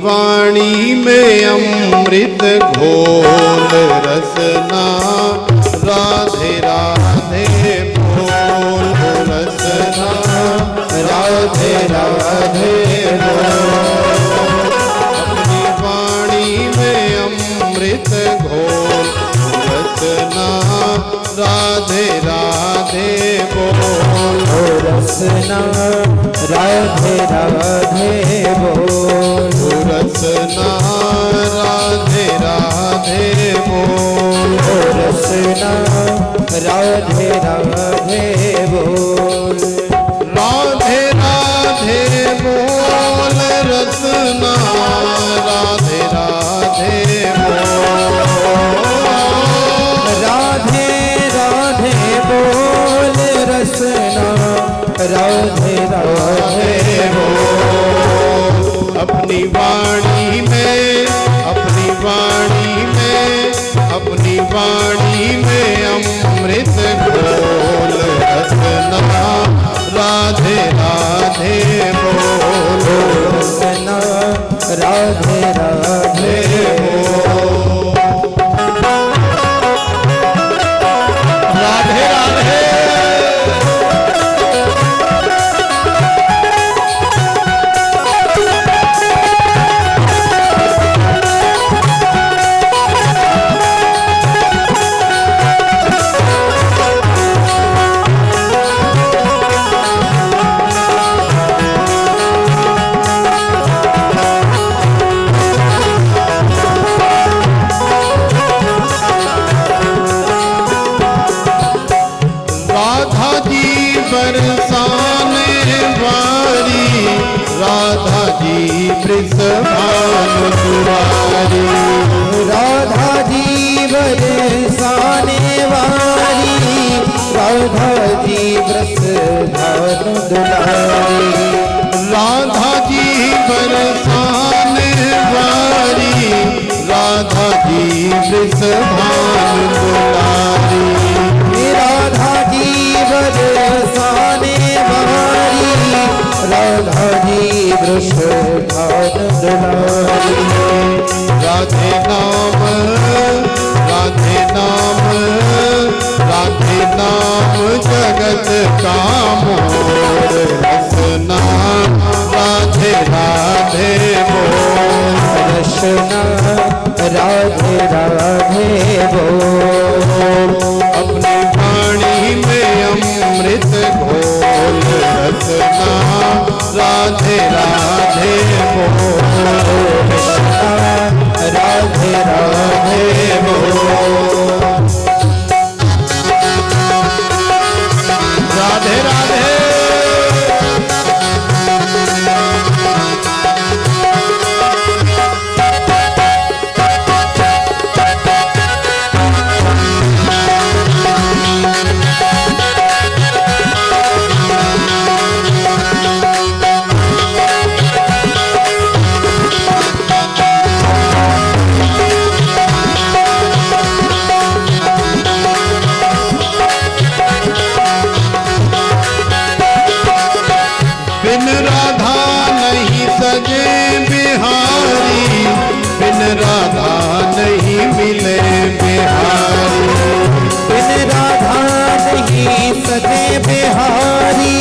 वाणी में अमृत घोल रसना राधे राधे बोल रसना राधे राधे बोल। अपनी वाणी में अमृत घोल रसना राधे राधे बोल रसना राधे राधे बोल रसना राधे राधे बोल रसना राधे राधे बोल राधे राधे बोल रसना राधे राधे बोल राधे राधे बोल रसना राधे राधे बोल। अपनी वाणी में अपनी वाणी में अपनी वाणी में अमृत घोल रसना राधे राधे बोल रसना राधे राधे बोल। राधे राधे बरसाने वारी राधा जी वृषभानु दुलारी राधा जी बरसाने वाली राधा जी वृषभानु दुलारी राधा जी बरसाने वारी राधा जी वृषभानु दुलारी राधा जी बरसाने वाली राधा जी वृषभानु दुलारी राधे नाम राधे नाम राधे नाम जगत का मोर रसना राधे राधे बोल रसना राधे राधे बोल अपनी वाणी में अमृत घोल रसना राधे राधे बोल रसना राधे राधे बोल राधे राधे बिन राधा नहीं सजे बिहारी बिन राधा नहीं मिले बिहारी बिन राधा नहीं सजे बिहारी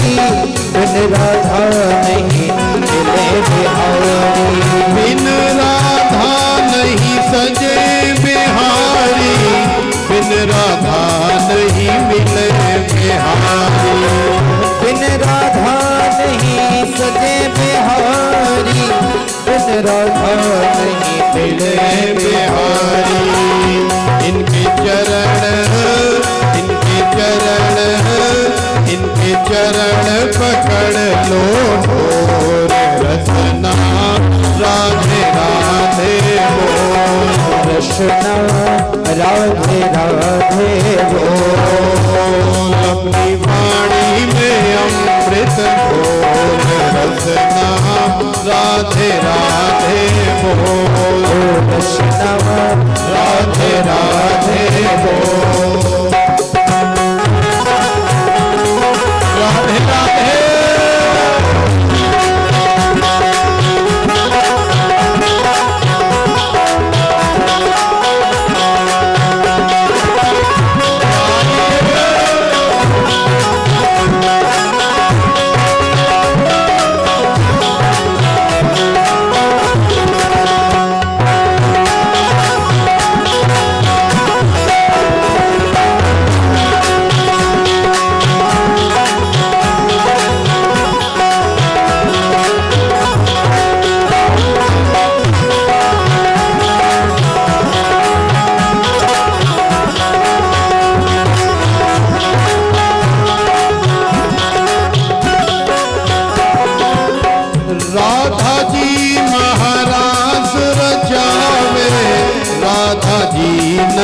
बिन राधा नहीं मिले बिहारी बिन राधा नहीं सजे बिहारी बिन राधा नहीं मिले बिहारी बिन राधा नहीं सजे बिहारी बिन राधा नहीं मिले बिहारी इनके चरण इनके चरण इनके चरण पकड़ लो ढोर रसना राधे राधे बोल रसना राधे राधे बोल अपनी वाणी में अमृत घोल रसना राधे राधे बोल रसना राधे राधे बोल राधे राधे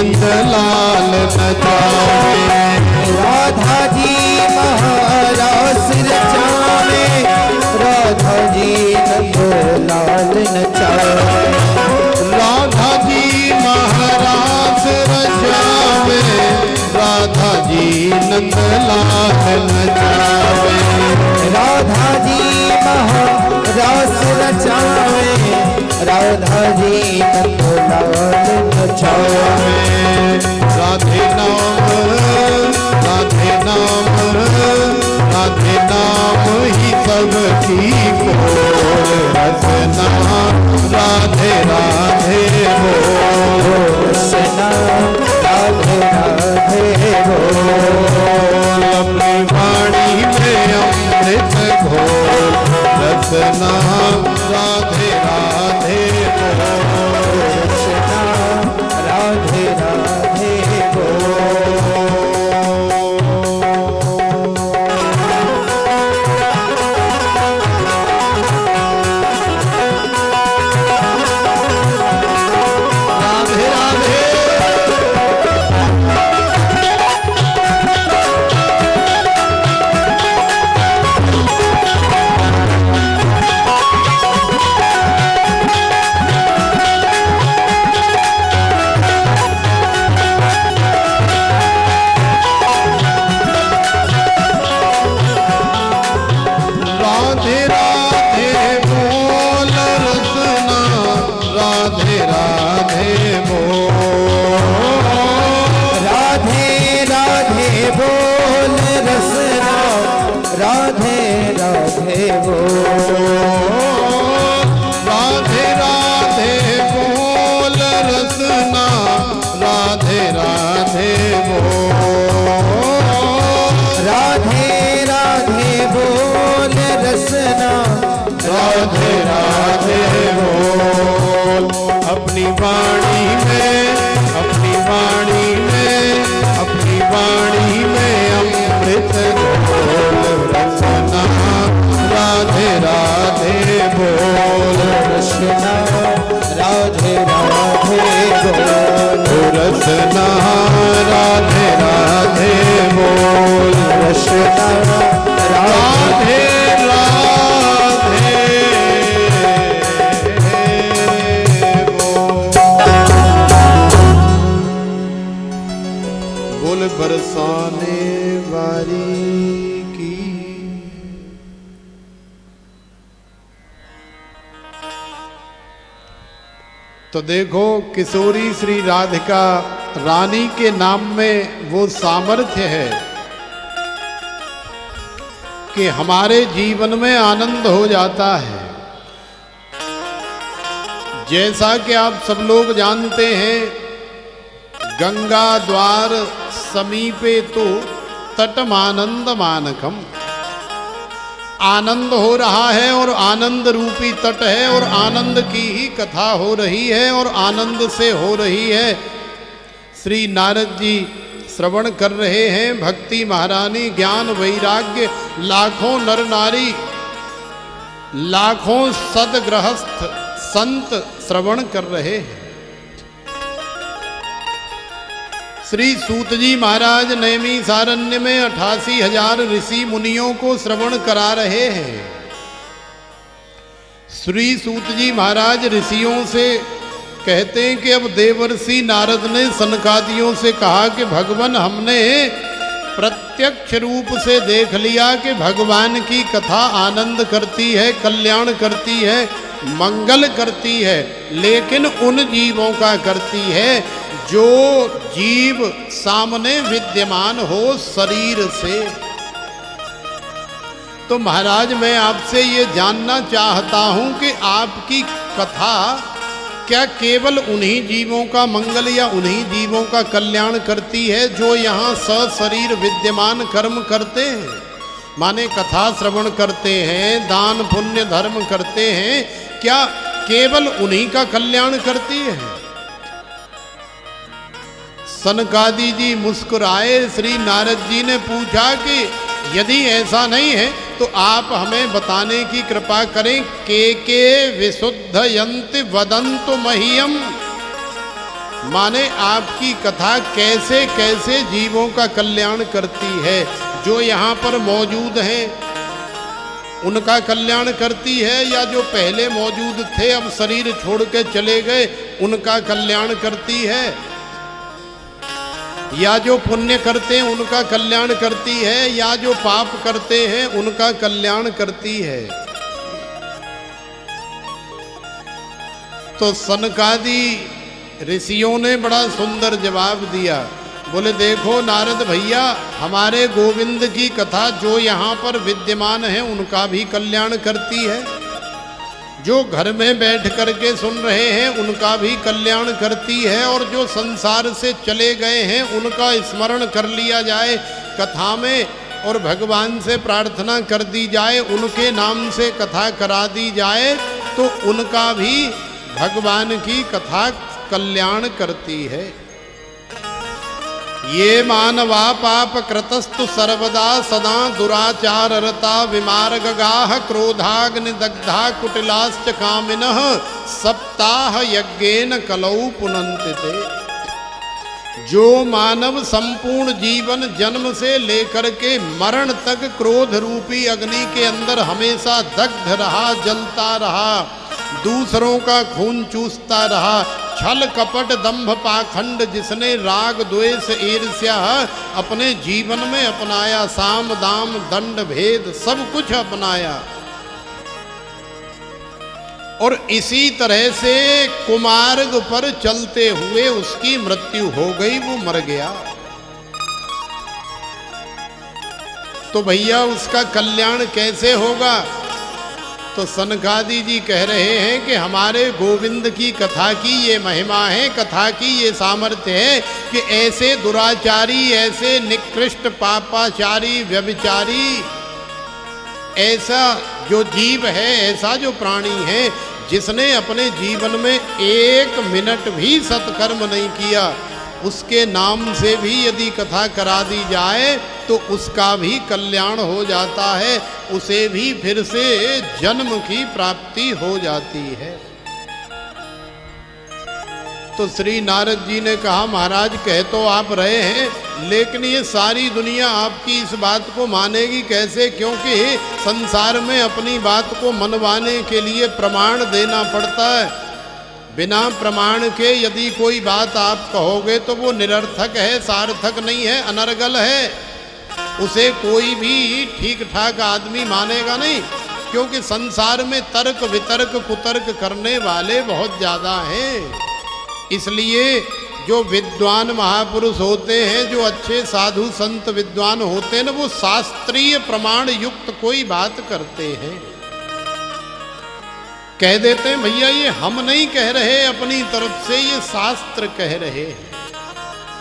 नंदलाल नचावे। राधा जी महारास रचावे, राधा जी नंदलाल नचावे। राधा जी महाराज रचावे, राधा जी नंदलाल नचावे। राधा जी महारास रचावे, राधा जी नंदलाल नचावे। राधे नाम, राधे नाम, राधे नाम ही सबकी खोल। रसना राधे राधे बोल, रसना राधे राधे बोल। अपनी वाणी में अमृत घोल। रसना राधे राधे बोल, रसना राधे राधे बोल। राधे राधे। राधे राधे बोल रसना, राधे राधे बोल। राधे राधे बोल रसना, राधे राधे बोल। राधे राधे बोल रसना, राधे राधे बोल। राधे राधे बोल रसना, राधे राधे बोल। अपनी वाणी में, अपनी वाणी में, अपनी वाणी में अमृत घोल। रसना राधे राधे बोल। रसना राधे राधे बोल। रसना राधे राधे बोल। रसना राधे राधे राधे बोल। बोल बरसाने वाली की। तो देखो किशोरी श्री राधिका रानी के नाम में वो सामर्थ्य है कि हमारे जीवन में आनंद हो जाता है। जैसा कि आप सब लोग जानते हैं, गंगा द्वार समीपे तो तटमानंद मानकम। आनंद हो रहा है और आनंद रूपी तट है और आनंद की ही कथा हो रही है और आनंद से हो रही है। श्री नारद जी श्रवण कर रहे हैं, भक्ति महारानी ज्ञान वैराग्य लाखों नर नारी, लाखों सदगृहस्थ संत श्रवण कर रहे हैं। श्री सूत जी महाराज नैमी सारण्य में 88,000 ऋषि मुनियों को श्रवण करा रहे हैं। श्री सूत जी महाराज ऋषियों से कहते हैं कि अब देवर्षि नारद ने सनकादियों से कहा कि भगवान, हमने प्रत्यक्ष रूप से देख लिया कि भगवान की कथा आनंद करती है, कल्याण करती है, मंगल करती है, लेकिन उन जीवों का करती है जो जीव सामने विद्यमान हो शरीर से। तो महाराज, मैं आपसे ये जानना चाहता हूं कि आपकी कथा क्या केवल उन्हीं जीवों का मंगल या उन्हीं जीवों का कल्याण करती है जो यहाँ सशरीर विद्यमान कर्म करते हैं? माने कथा श्रवण करते हैं, दान पुण्य धर्म करते हैं, क्या केवल उन्हीं का कल्याण करती है? सनकादि जी मुस्कुराए। श्री नारद जी ने पूछा कि यदि ऐसा नहीं है तो आप हमें बताने की कृपा करें, के विशुद्धयन्ति वदन्तु मह्यम। माने आपकी कथा कैसे कैसे जीवों का कल्याण करती है। जो यहाँ पर मौजूद हैं उनका कल्याण करती है, या जो पहले मौजूद थे अब शरीर छोड़ के चले गए उनका कल्याण करती है, या जो पुण्य करते हैं उनका कल्याण करती है, या जो पाप करते हैं उनका कल्याण करती है। तो सनकादि ऋषियों ने बड़ा सुंदर जवाब दिया। बोले देखो नारद भैया, हमारे गोविंद की कथा जो यहाँ पर विद्यमान है उनका भी कल्याण करती है, जो घर में बैठ करके सुन रहे हैं उनका भी कल्याण करती है, और जो संसार से चले गए हैं उनका स्मरण कर लिया जाए कथा में और भगवान से प्रार्थना कर दी जाए, उनके नाम से कथा करा दी जाए तो उनका भी भगवान की कथा कल्याण करती है। ये मानवा पाप कृतस्तु सर्वदा सदा दुराचाररता विमार्गगाः क्रोधाग्निदग्धा कुटिलाश्च कामिनः सप्ताह यज्ञेन कलौ पुनन्ति ते। जो मानव संपूर्ण जीवन जन्म से लेकर के मरण तक क्रोध रूपी अग्नि के अंदर हमेशा दग्ध रहा, जलता रहा, दूसरों का खून चूसता रहा, छल कपट दंभ पाखंड जिसने राग द्वेष ईर्ष्या अपने जीवन में अपनाया, साम दाम दंड भेद सब कुछ अपनाया, और इसी तरह से कुमार्ग पर चलते हुए उसकी मृत्यु हो गई, वो मर गया, तो भैया उसका कल्याण कैसे होगा? तो सनकादि जी कह रहे हैं कि हमारे गोविंद की कथा की ये महिमा है, कथा की ये सामर्थ्य है कि ऐसे दुराचारी, ऐसे निकृष्ट पापाचारी व्यभिचारी, ऐसा जो जीव है, ऐसा जो प्राणी है जिसने अपने जीवन में एक मिनट भी सत्कर्म नहीं किया, उसके नाम से भी यदि कथा करा दी जाए तो उसका भी कल्याण हो जाता है, उसे भी फिर से जन्म की प्राप्ति हो जाती है। तो श्री नारद जी ने कहा महाराज कह तो आप रहे हैं, लेकिन ये सारी दुनिया आपकी इस बात को मानेगी कैसे? क्योंकि संसार में अपनी बात को मनवाने के लिए प्रमाण देना पड़ता है। बिना प्रमाण के यदि कोई बात आप कहोगे तो वो निरर्थक है, सार्थक नहीं है, अनर्गल है, उसे कोई भी ठीक ठाक आदमी मानेगा नहीं, क्योंकि संसार में तर्क वितर्क कुतर्क करने वाले बहुत ज़्यादा हैं। इसलिए जो विद्वान महापुरुष होते हैं, जो अच्छे साधु संत विद्वान होते हैं ना, वो शास्त्रीय प्रमाण युक्त कोई बात करते हैं, कह देते हैं भैया ये हम नहीं कह रहे अपनी तरफ से, ये शास्त्र कह रहे हैं।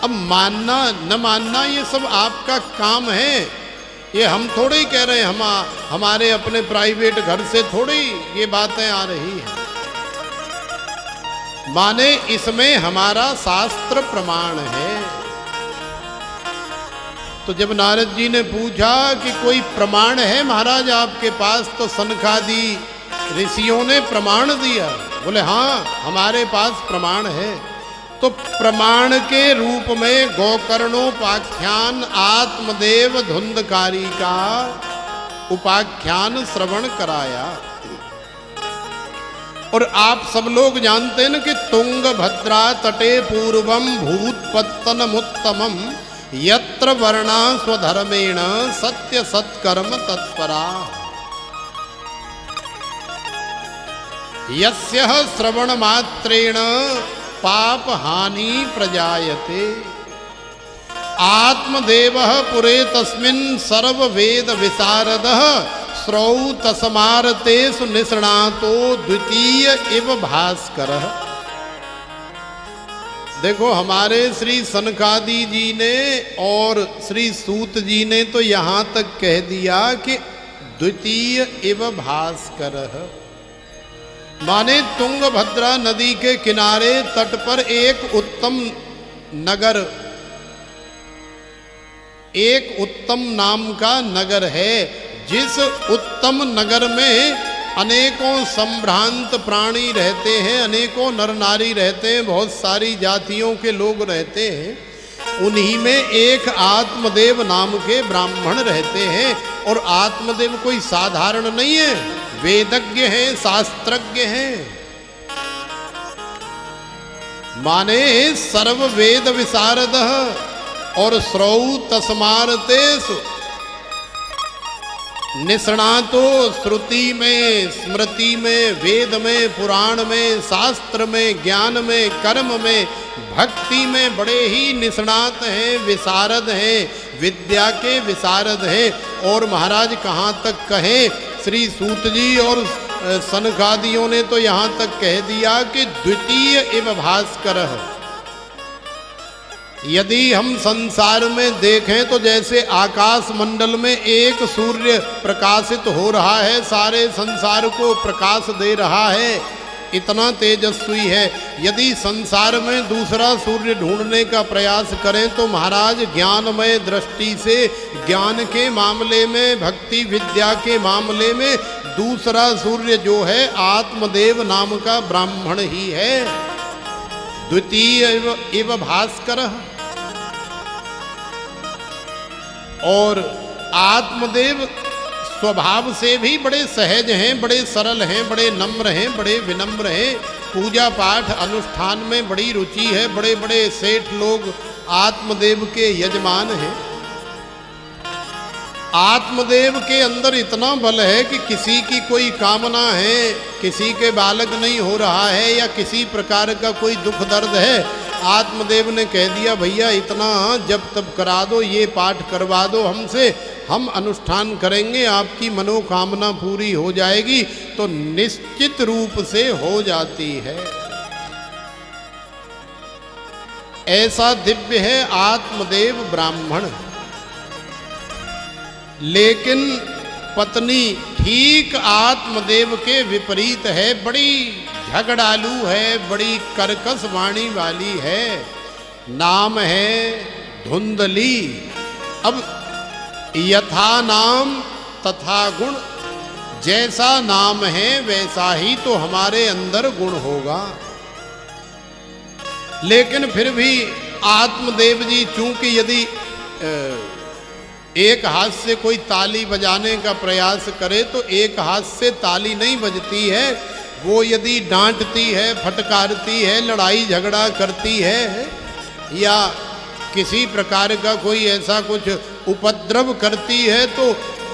अब मानना न मानना ये सब आपका काम है, ये हम थोड़े ही कह रहे हैं, हमारे अपने प्राइवेट घर से थोड़ी ये बातें आ रही हैं। माने इसमें हमारा शास्त्र प्रमाण है। तो जब नारद जी ने पूछा कि कोई प्रमाण है महाराज आपके पास, तो सनकादि ऋषियों ने प्रमाण दिया। बोले हाँ हमारे पास प्रमाण है। तो प्रमाण के रूप में गोकर्णोपाख्यान आत्मदेव धुंधकारी का उपाख्यान श्रवण कराया। और आप सब लोग जानते हैं ना कि तुंगभद्रा तटे पूर्वम भूतपत्तनमुत्तमम यत्र वर्णा स्वधर्मेण सत्य सत्कर्म तत्परा यस्य श्रवण मात्रेण पाप हानि प्रजायते आत्मदेवः पुरे तस्मिन् सर्ववेद विशारदः श्रौतसमारतेषु निष्णातो द्वितीय इव भास्करः। देखो हमारे श्री सनकादि जी ने और श्री सूत जी ने तो यहाँ तक कह दिया कि द्वितीय इव भास्करः, माने तुंगभद्रा नदी के किनारे तट पर एक उत्तम नगर, एक उत्तम नाम का नगर है, जिस उत्तम नगर में अनेकों संभ्रांत प्राणी रहते हैं, अनेकों नर नारी रहते हैं, बहुत सारी जातियों के लोग रहते हैं। उन्हीं में एक आत्मदेव नाम के ब्राह्मण रहते हैं। और आत्मदेव कोई साधारण नहीं है, वेदज्ञ हैं, शास्त्रज्ञ हैं। माने सर्व वेद विशारद और श्रौ तस्मारतेषु निष्णातो, श्रुति में, स्मृति में, वेद में, पुराण में, शास्त्र में, ज्ञान में, कर्म में, भक्ति में बड़े ही निष्णात हैं, विशारद हैं, विद्या के विशारद हैं। और महाराज कहाँ तक कहें, श्री सूत जी और सनकादियों ने तो यहाँ तक कह दिया कि द्वितीय इव भास्करः। यदि हम संसार में देखें तो जैसे आकाश मंडल में एक सूर्य प्रकाशित हो रहा है, सारे संसार को प्रकाश दे रहा है, इतना तेजस्वी है। यदि संसार में दूसरा सूर्य ढूंढने का प्रयास करें तो महाराज ज्ञानमय दृष्टि से, ज्ञान के मामले में, भक्ति विद्या के मामले में दूसरा सूर्य जो है आत्मदेव नाम का ब्राह्मण ही है। द्वितीय इव भास्करः। और आत्मदेव स्वभाव से भी बड़े सहज हैं, बड़े सरल हैं, बड़े नम्र हैं, बड़े विनम्र हैं। पूजा पाठ अनुष्ठान में बड़ी रुचि है। बड़े बड़े सेठ लोग आत्मदेव के यजमान हैं। आत्मदेव के अंदर इतना बल है कि किसी की कोई कामना है, किसी के बालक नहीं हो रहा है या किसी प्रकार का कोई दुख दर्द है, आत्मदेव ने कह दिया भैया इतना जब तब करा दो, ये पाठ करवा दो हमसे, हम अनुष्ठान करेंगे, आपकी मनोकामना पूरी हो जाएगी। तो निश्चित रूप से हो जाती है। ऐसा दिव्य है आत्मदेव ब्राह्मण। लेकिन पत्नी ठीक आत्मदेव के विपरीत है, बड़ी झगड़ालू है, बड़ी कर्कश वाणी वाली है। नाम है धुंधली। अब यथा नाम तथा गुण, जैसा नाम है वैसा ही तो हमारे अंदर गुण होगा। लेकिन फिर भी आत्मदेव जी चूंकि यदि एक हाथ से कोई ताली बजाने का प्रयास करे तो एक हाथ से ताली नहीं बजती है। वो यदि डांटती है, फटकारती है, लड़ाई झगड़ा करती है या किसी प्रकार का कोई ऐसा कुछ उपद्रव करती है तो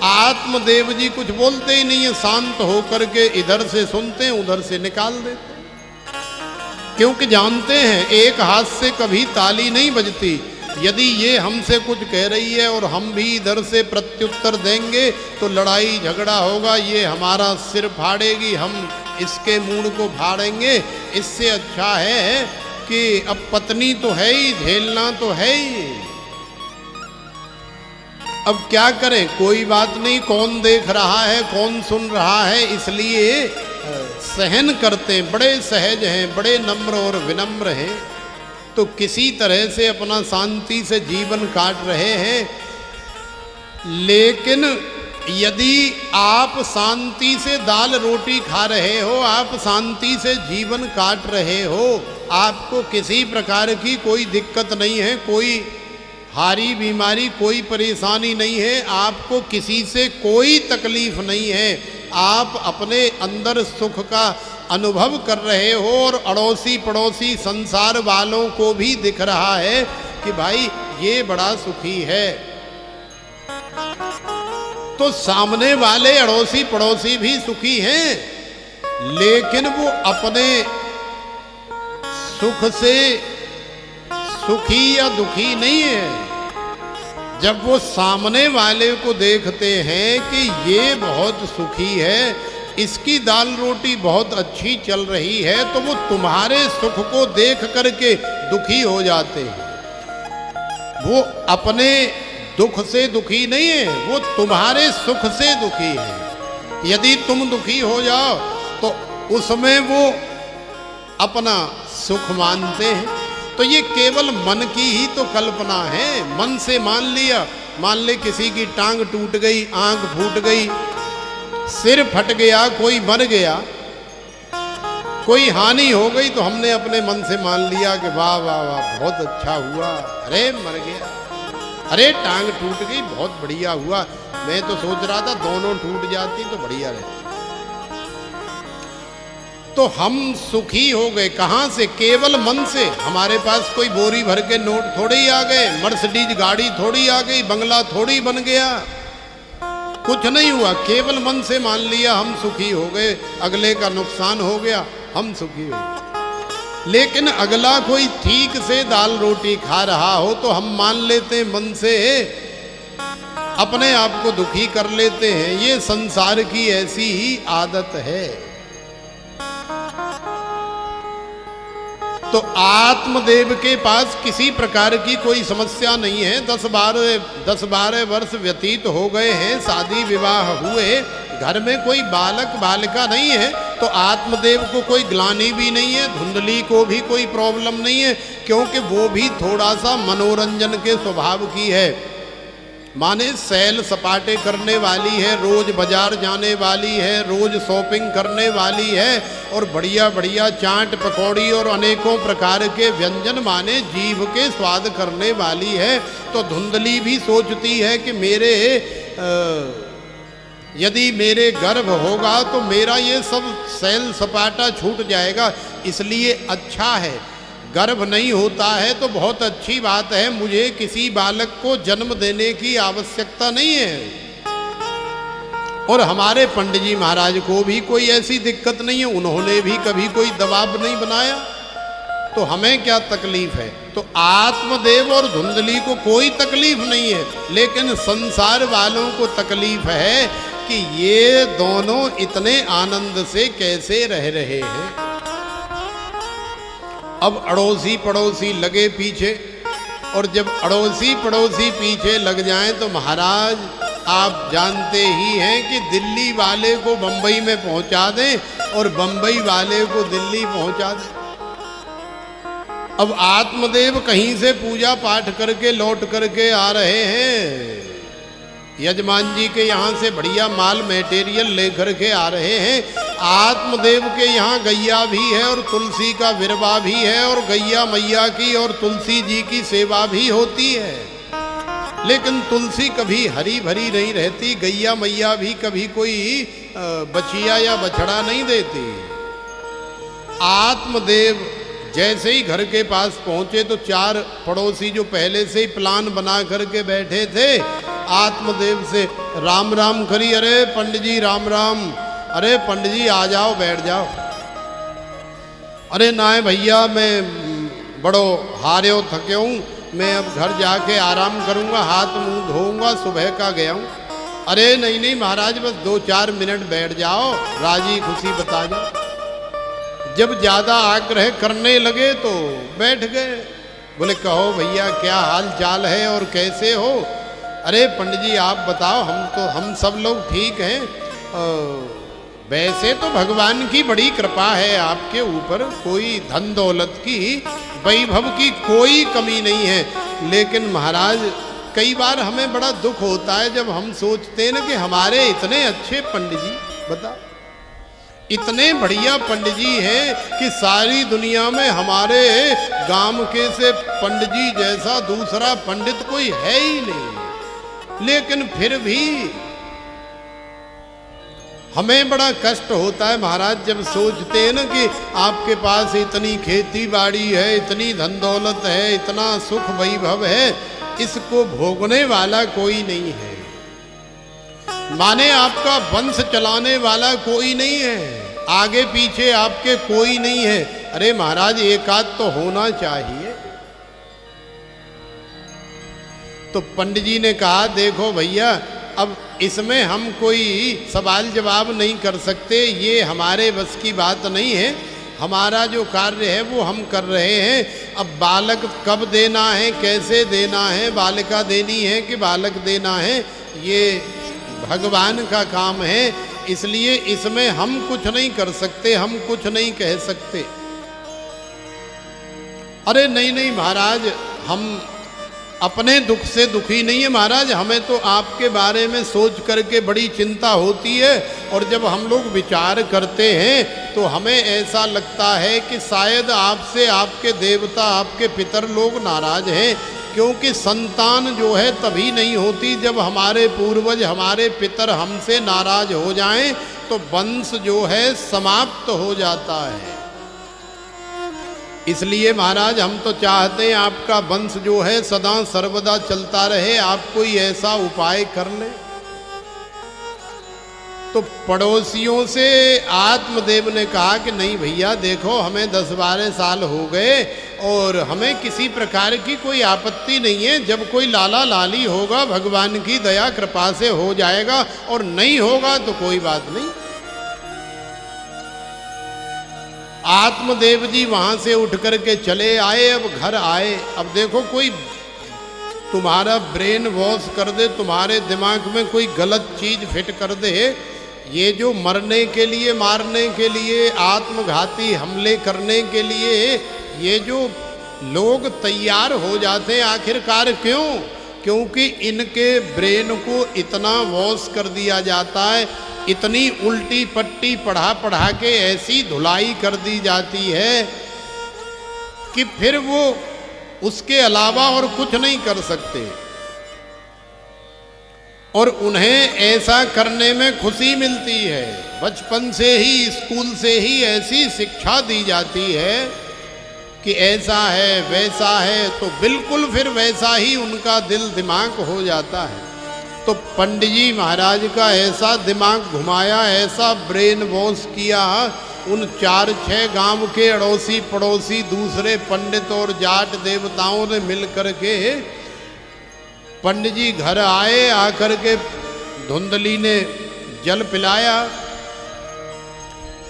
आत्मदेव जी कुछ बोलते ही नहीं है, शांत होकर के इधर से सुनते हैं, उधर से निकाल देते हैं। क्योंकि जानते हैं एक हाथ से कभी ताली नहीं बजती। यदि ये हमसे कुछ कह रही है और हम भी इधर से प्रत्युत्तर देंगे तो लड़ाई झगड़ा होगा, ये हमारा सिर फाड़ेगी, हम इसके मूड को फाड़ेंगे। इससे अच्छा है कि अब पत्नी तो है ही, झेलना तो है ही। अब क्या करें, कोई बात नहीं, कौन देख रहा है, कौन सुन रहा है, इसलिए सहन करते हैं। बड़े सहज हैं, बड़े नम्र और विनम्र हैं। तो किसी तरह से अपना शांति से जीवन काट रहे हैं। लेकिन यदि आप शांति से दाल रोटी खा रहे हो, आप शांति से जीवन काट रहे हो, आपको किसी प्रकार की कोई दिक्कत नहीं है, कोई हारी बीमारी, कोई परेशानी नहीं है, आपको किसी से कोई तकलीफ नहीं है, आप अपने अंदर सुख का अनुभव कर रहे हो और अड़ोसी पड़ोसी संसार वालों को भी दिख रहा है कि भाई ये बड़ा सुखी है, तो सामने वाले अड़ोसी पड़ोसी भी सुखी हैं। लेकिन वो अपने सुख से सुखी या दुखी नहीं है। जब वो सामने वाले को देखते हैं कि ये बहुत सुखी है, इसकी दाल रोटी बहुत अच्छी चल रही है, तो वो तुम्हारे सुख को देख करके दुखी हो जाते हैं। वो अपने दुख से दुखी नहीं है, वो तुम्हारे सुख से दुखी है। यदि तुम दुखी हो जाओ तो उसमें वो अपना सुख मानते हैं। तो ये केवल मन की ही तो कल्पना है। मन से मान लिया, मान ले किसी की टांग टूट गई, आंख फूट गई, सिर फट गया, कोई मर गया, कोई हानि हो गई, तो हमने अपने मन से मान लिया कि वाह वाह वाह बहुत अच्छा हुआ, अरे मर गया, अरे टांग टूट गई, बहुत बढ़िया हुआ। मैं तो सोच रहा था दोनों टूट जाती तो बढ़िया रहती। तो हम सुखी हो गए कहां से? केवल मन से। हमारे पास कोई बोरी भर के नोट थोड़े ही आ गए, मर्सिडीज गाड़ी थोड़ी आ गई, बंगला थोड़ी बन गया, कुछ नहीं हुआ। केवल मन से मान लिया हम सुखी हो गए, अगले का नुकसान हो गया, हम सुखी हो गए। लेकिन अगला कोई ठीक से दाल रोटी खा रहा हो तो हम मान लेते मन से, अपने आप को दुखी कर लेते हैं। ये संसार की ऐसी ही आदत है। तो आत्मदेव के पास किसी प्रकार की कोई समस्या नहीं है। 10-12 वर्ष व्यतीत हो गए हैं, शादी विवाह हुए, घर में कोई बालक बालिका नहीं है, तो आत्मदेव को कोई ग्लानि भी नहीं है, धुंधली को भी कोई प्रॉब्लम नहीं है, क्योंकि वो भी थोड़ा सा मनोरंजन के स्वभाव की है। माने सैल सपाटे करने वाली है, रोज बाजार जाने वाली है, रोज शॉपिंग करने वाली है, और बढ़िया बढ़िया चाट पकौड़ी और अनेकों प्रकार के व्यंजन माने जीभ के स्वाद करने वाली है। तो धुंधली भी सोचती है कि यदि मेरे गर्भ होगा तो मेरा ये सब सैल सपाटा छूट जाएगा, इसलिए अच्छा है। गर्भ नहीं होता है तो बहुत अच्छी बात है, मुझे किसी बालक को जन्म देने की आवश्यकता नहीं है। और हमारे पंडित जी महाराज को भी कोई ऐसी दिक्कत नहीं है, उन्होंने भी कभी कोई दबाव नहीं बनाया, तो हमें क्या तकलीफ है? तो आत्मदेव और धुंधली को कोई तकलीफ नहीं है, लेकिन संसार वालों को तकलीफ है कि ये दोनों इतने आनंद से कैसे रह रहे हैं। अब अड़ोसी पड़ोसी लगे पीछे, और जब अड़ोसी पड़ोसी पीछे लग जाएं तो महाराज आप जानते ही हैं कि दिल्ली वाले को बंबई में पहुंचा दें और बंबई वाले को दिल्ली पहुंचा दें। अब आत्मदेव कहीं से पूजा पाठ करके लौट करके आ रहे हैं, यजमान जी के यहाँ से बढ़िया माल मटेरियल लेकर के आ रहे हैं। आत्मदेव के यहाँ गैया भी है और तुलसी का विरवा भी है, और गैया मैया की और तुलसी जी की सेवा भी होती है, लेकिन तुलसी कभी हरी भरी नहीं रहती, गैया मैया भी कभी कोई बछिया या बछड़ा नहीं देती। आत्मदेव जैसे ही घर के पास पहुंचे तो 4 पड़ोसी जो पहले से ही प्लान बना करके बैठे थे, आत्मदेव से राम राम करी, अरे पंडित जी राम राम, अरे पंडित जी आ जाओ बैठ जाओ। अरे ना भैया मैं बड़ो हारे हो थके हूँ, मैं अब घर जाके आराम करूँगा, हाथ मुंह धोऊंगा, सुबह का गया हूँ। अरे नहीं नहीं महाराज बस 2-4 मिनट बैठ जाओ, राजी खुशी बता जाओ। जब ज़्यादा आग्रह करने लगे तो बैठ गए। बोले कहो भैया क्या हाल चाल है और कैसे हो? अरे पंडित जी आप बताओ, हम सब लोग ठीक हैं। वैसे तो भगवान की बड़ी कृपा है आपके ऊपर, कोई धन दौलत की वैभव की कोई कमी नहीं है, लेकिन महाराज कई बार हमें बड़ा दुख होता है जब हम सोचते हैं ना कि हमारे इतने अच्छे पंडित जी, बताओ इतने बढ़िया पंडित जी हैं कि सारी दुनिया में हमारे गांव के से पंडित जी जैसा दूसरा पंडित कोई है ही नहीं, लेकिन फिर भी हमें बड़ा कष्ट होता है महाराज जब सोचते हैं ना कि आपके पास इतनी खेती बाड़ी है, इतनी धन दौलत है, इतना सुख वैभव है, इसको भोगने वाला कोई नहीं है, माने आपका वंश चलाने वाला कोई नहीं है, आगे पीछे आपके कोई नहीं है। अरे महाराज एक आध तो होना चाहिए। तो पंडित जी ने कहा देखो भैया अब इसमें हम कोई सवाल जवाब नहीं कर सकते, ये हमारे बस की बात नहीं है, हमारा जो कार्य है वो हम कर रहे हैं। अब बालक कब देना है, कैसे देना है, बालिका देनी है कि बालक देना है, ये भगवान का काम है, इसलिए इसमें हम कुछ नहीं कर सकते, हम कुछ नहीं कह सकते। अरे नहीं नहीं महाराज हम अपने दुख से दुखी नहीं है महाराज, हमें तो आपके बारे में सोच करके बड़ी चिंता होती है। और जब हम लोग विचार करते हैं तो हमें ऐसा लगता है कि शायद आपसे आपके देवता, आपके पितर लोग नाराज हैं, क्योंकि संतान जो है तभी नहीं होती जब हमारे पूर्वज, हमारे पितर हमसे नाराज हो जाएं, तो वंश जो है समाप्त हो जाता है। इसलिए महाराज हम तो चाहते हैं आपका वंश जो है सदा सर्वदा चलता रहे, आप कोई ऐसा उपाय कर ले। तो पड़ोसियों से आत्मदेव ने कहा कि नहीं भैया देखो, हमें 10-12 साल हो गए और हमें किसी प्रकार की कोई आपत्ति नहीं है। जब कोई लाला लाली होगा भगवान की दया कृपा से हो जाएगा, और नहीं होगा तो कोई बात नहीं। आत्मदेव जी वहां से उठ करके चले आए। अब घर आए, अब देखो कोई तुम्हारा ब्रेन वॉश कर दे, तुम्हारे दिमाग में कोई गलत चीज फिट कर दे, ये जो मरने के लिए, मारने के लिए, आत्मघाती हमले करने के लिए ये जो लोग तैयार हो जाते हैं, आखिरकार क्यों? क्योंकि इनके ब्रेन को इतना वॉश कर दिया जाता है, इतनी उल्टी पट्टी पढ़ा पढ़ा के ऐसी धुलाई कर दी जाती है कि फिर वो उसके अलावा और कुछ नहीं कर सकते। और उन्हें ऐसा करने में खुशी मिलती है। बचपन से ही, स्कूल से ही ऐसी शिक्षा दी जाती है कि ऐसा है वैसा है, तो बिल्कुल फिर वैसा ही उनका दिल दिमाग हो जाता है। तो पंडित जी महाराज का ऐसा दिमाग घुमाया, ऐसा ब्रेन वॉश किया, उन 4-6 गांव के अड़ोसी पड़ोसी दूसरे पंडित और जाट देवताओं ने मिल करके पंडित जी घर आए। आकर के धुंधली ने जल पिलाया।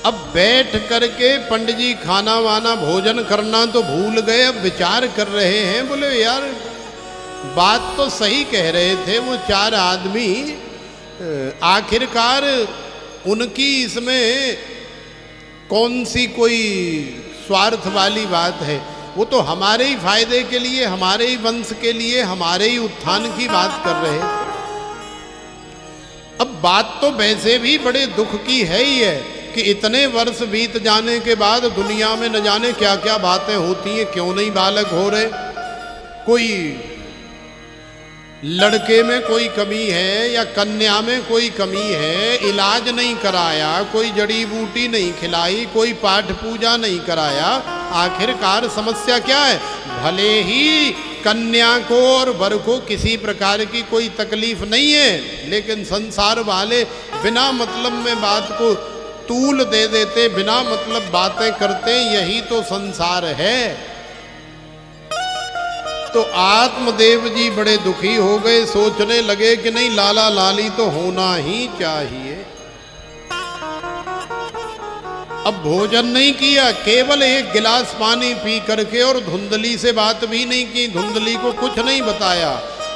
अब बैठ करके पंडित जी खाना वाना भोजन करना तो भूल गए। अब विचार कर रहे हैं, बोले यार बात तो सही कह रहे थे वो 4 आदमी, आखिरकार उनकी इसमें कौन सी कोई स्वार्थ वाली बात है? वो तो हमारे ही फायदे के लिए, हमारे ही वंश के लिए, हमारे ही उत्थान की बात कर रहे थे। अब बात तो वैसे भी बड़े दुख की है ही है कि इतने वर्ष बीत जाने के बाद दुनिया में न जाने क्या क्या बातें होती हैं, क्यों नहीं बालक हो रहे। कोई लड़के में कोई कमी है या कन्या में कोई कमी है, इलाज नहीं कराया, कोई जड़ी बूटी नहीं खिलाई, कोई पाठ पूजा नहीं कराया, आखिरकार समस्या क्या है? भले ही कन्या को और वर को किसी प्रकार की कोई तकलीफ नहीं है, लेकिन संसार वाले बिना मतलब में बात को तूल दे देते, बिना मतलब बातें करते, यही तो संसार है। तो आत्मदेव जी बड़े दुखी हो गए, सोचने लगे कि नहीं लाला लाली तो होना ही चाहिए। अब भोजन नहीं किया, केवल 1 गिलास पानी पी करके, और धुंधली से बात भी नहीं की, धुंधली को कुछ नहीं बताया।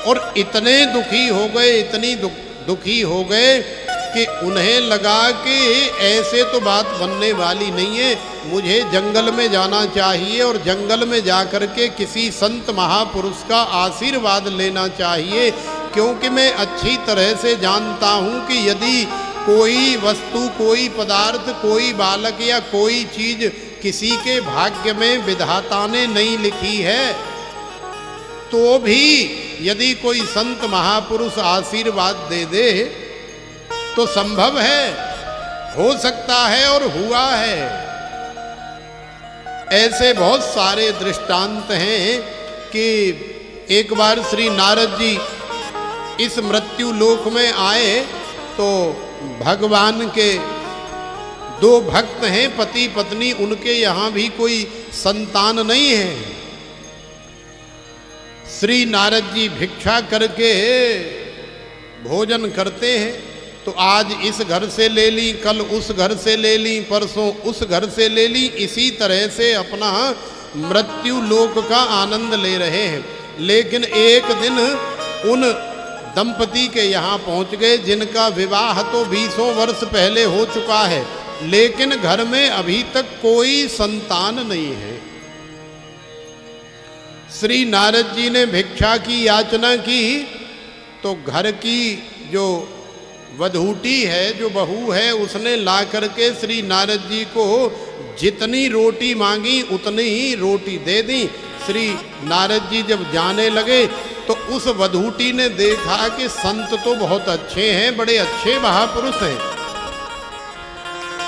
और इतने दुखी हो गए, इतनी दुखी हो गए कि उन्हें लगा कि ऐसे तो बात बनने वाली नहीं है, मुझे जंगल में जाना चाहिए और जंगल में जाकर के किसी संत महापुरुष का आशीर्वाद लेना चाहिए, क्योंकि मैं अच्छी तरह से जानता हूँ कि यदि कोई वस्तु, कोई पदार्थ, कोई बालक या कोई चीज किसी के भाग्य में विधाता ने नहीं लिखी है, तो भी यदि कोई संत महापुरुष आशीर्वाद दे दे तो संभव है, हो सकता है और हुआ है। ऐसे बहुत सारे दृष्टांत हैं कि एक बार श्री नारद जी इस मृत्यु लोक में आए तो भगवान के 2 भक्त हैं, पति पत्नी, उनके यहाँ भी कोई संतान नहीं है। श्री नारद जी भिक्षा करके भोजन करते हैं, तो आज इस घर से ले ली, कल उस घर से ले ली, परसों उस घर से ले ली, इसी तरह से अपना मृत्यु लोक का आनंद ले रहे हैं। लेकिन एक दिन उन दंपति के यहाँ पहुँच गए जिनका विवाह तो 20 वर्ष पहले हो चुका है, लेकिन घर में अभी तक कोई संतान नहीं है। श्री नारद जी ने भिक्षा की याचना की तो घर की जो वधूटी है, जो बहू है, उसने ला करके श्री नारद जी को जितनी रोटी मांगी उतनी ही रोटी दे दी। श्री नारद जी जब जाने लगे तो उस वधूटी ने देखा कि संत तो बहुत अच्छे हैं, बड़े अच्छे महापुरुष हैं,